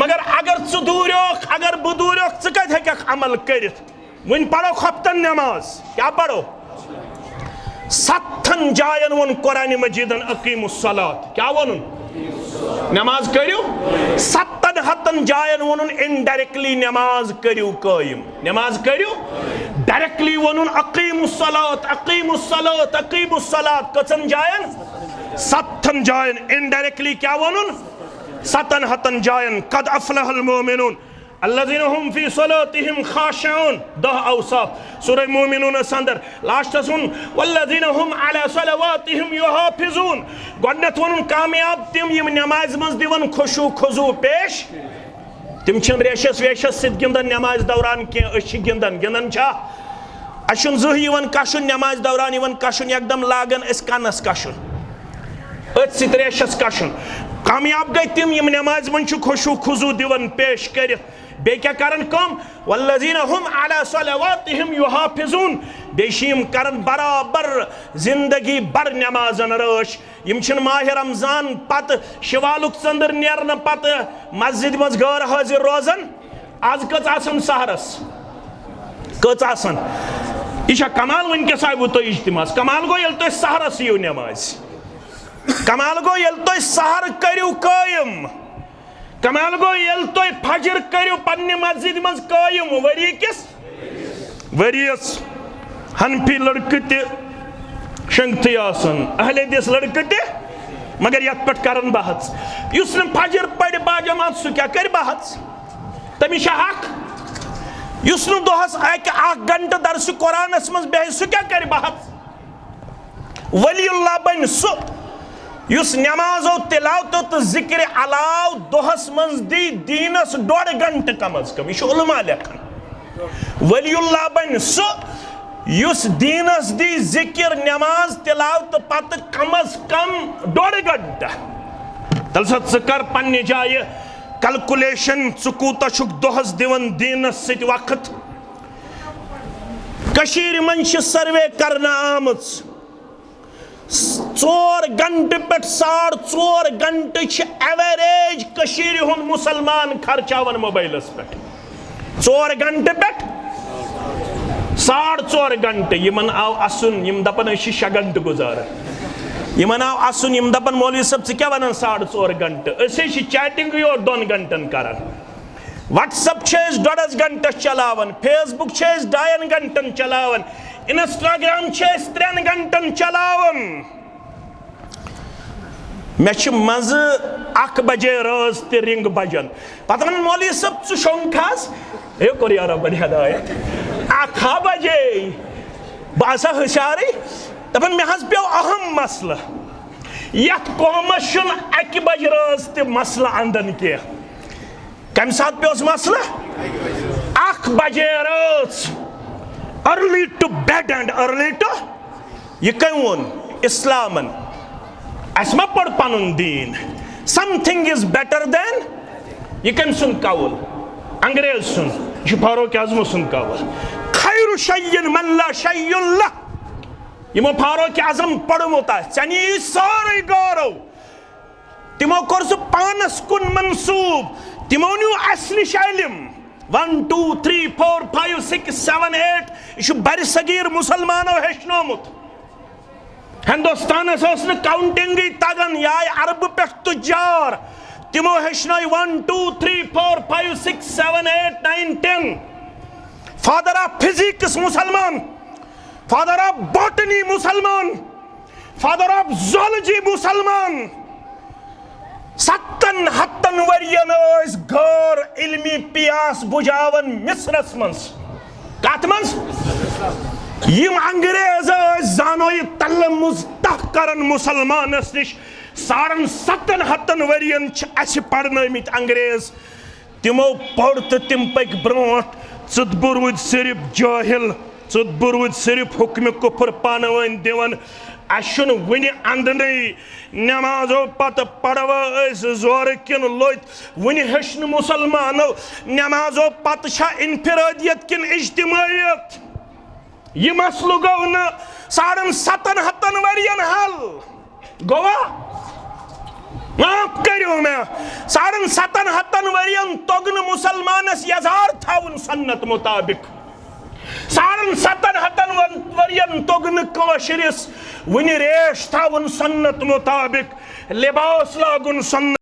मगर अगर च दूरोख अगर बह दूरोख च कत हेक अमल कर वन पढ़ो हफ्तन नमाज क्या पढ़ो 7 जायन वन कुरान मजीदन अकीमुस्सलात क्या वन नमाज करियो 7 जायन वन इनडायरेक्टली नमाज करियो कायम नमाज करियो डायरेक्टली वन अकीमुस्सलात अकीमुस्सलात अकीमुस्सलात कचन जायन 7 जायन इनडायरेक्टली क्या वन 7 जायन कद अफलहल मोमिनून अल्लज़ीना हुम फी सलातिहिम खाशिऊन 10 औसाफ सूरह मोमिनून अंदर लास्ट सुन वल्लज़ीना हुम अला सलवातिहिम युहाफिज़ून गोडनेथ वनुन कामयाब तिम यम नमाज मज दिवन खुशू खुजू पेश तिम छन रेशस वेशस सिद गिंदन नमाज दौरान के अश गिंदन गिंदन छा अशुन जह यवन कशुन नमाज दौरान यवन कशुन एकदम लागन अस कनस कशुन अत सिद रेशस कशुन कामयाब गई तिम यम नमाज मन खुशू खुजू दिवन पेश कर बे क्या करन कम वल्लज़ीना हुम अला सलवातिहिम युहाफिज़ून बेशिम करन बराबर जिंदगी भर नमाजन रश यम छन माह रमजान पत शिवालुक चंदर नेरन पत मस्जिद मज गैर हाजिर रोजन आज कच आसन सहरस कच आसन यह कमाल वनकस आयु तो इज्तिमास कमाल गो ये तुम सहरस यू नमाज कमाल गो ये तुम सहर करियो कायम कमाल गो ये तुम फजर करियो पन्ने मस्जिद मज कायम वरी किस वरियस हनफी लड़के ते शंगती आसन अहले हदीस लड़के ते मगर यत पे करन बहस युस न फजर पढ़ बाजमात सह क्या कर बहस तमिस हक युस न दोहस 1 घंटे दर्स कुरानस मज बेह सह क्या कर बहस वलीउल्लाह बन सु युस नमाजो तिलावतो तो जिक्र अलाव दोहस मंज दी दीनस 1.5 घंटे कम अज कम यह उलमा लेखन वलीउल्लाह बन सु युस दीनस दी जिक्र नमाज तिलावत पत कम अज कम 1.5 घंटा तल कर पन्ने जाए कैलकुलेशन कूता दोहस दिवन दीनस सत वक्त कशीर मन सर्वे करना आमच 4 घंटे पे 4.5 घंटे एवरेज कशीर हुन मुसलमान खर्चावन मोबाइलस पे 4 घंटे पे 4.5 घंटे यमन आव असुन यम दपन 6 घंटे गुजार यमन आव असुन यम दपन मौलवी साहब से क्या वनान 4.5 घंटे असे चैटिंग और 2 घंटन करन व्हाट्सएप 1.5 घंटे चलावन फेसबुक 2 घंटन चलावन इंस्टाग्राम 3 घंटन चलावन मे मज 1 बजे रोज ते रिंग बजन पता वन मौलवी सब चु शोंखास ए कोर यार बन हदायत 1 बजे बासा हुशारी दपन मे हज पे अहम मसला यत कौमस 1 बजे रोज ते मसला अंदन के कम साथ पे मसला 1 बजे रोज early to bed and early to यह कौन इस्लामन असमा पढ़ पनुन दीन समथिंग इज बेटर देन यह कम सुन कौल अंग्रेज सुन यह फारूक आजम सुन कौल खैरु शय्यिन मन ला शय्युन लह यमो फारूक आजम पढ़मुत चनी सारे गौरव तिमो कोर सु पानस कुन मंसूब तिमो न्यू असली इल्म 1 2 3 4 5 6 7 8 यह बर सगीर मुसलमानो हेचनोमुत हिंदुस्तान काउंटिंग तगन या अरब पे तुजार तिमो हेचन 1 2 3 4 5 6 7 8 9 10 फादर ऑफ फिजिक्स मुसलमान फादर ऑफ बॉटनी मुसलमान फादर ऑफ जूलॉजी मुसलमान 7 वरियन गौर इल्मी पियास बुझावन मिस्रस मज कत मज यम अंग्रेज जानो यह तल मुस्तह करन मुसलमानस निश 7.5 वरियन पढ़नमित अंग्रेज तिमो पढ़ तो तिम पक ब्रोट चुत बुरुद सिर्फ जाहिल चुत बुरुद सिर्फ हुक्म कुफर पानवन दिवन अशुन वन अंदन नमाजो पत पड़व जोर किन लोत वन हेचन मुसलमानो नमाजो पत इनफिरादियत किन इज्तिमाइयत यह मसलु गो न 7.5 वरियन हल गोवा माफ करो मैं 7.5 वरियन तोगन मुसलमानस यजार थावन सन्नत मुताबिक 7.5 वरियन तोगन कशिरस वन रेश थावन सन्नत मुताबिक लिबास लागुन सन्नत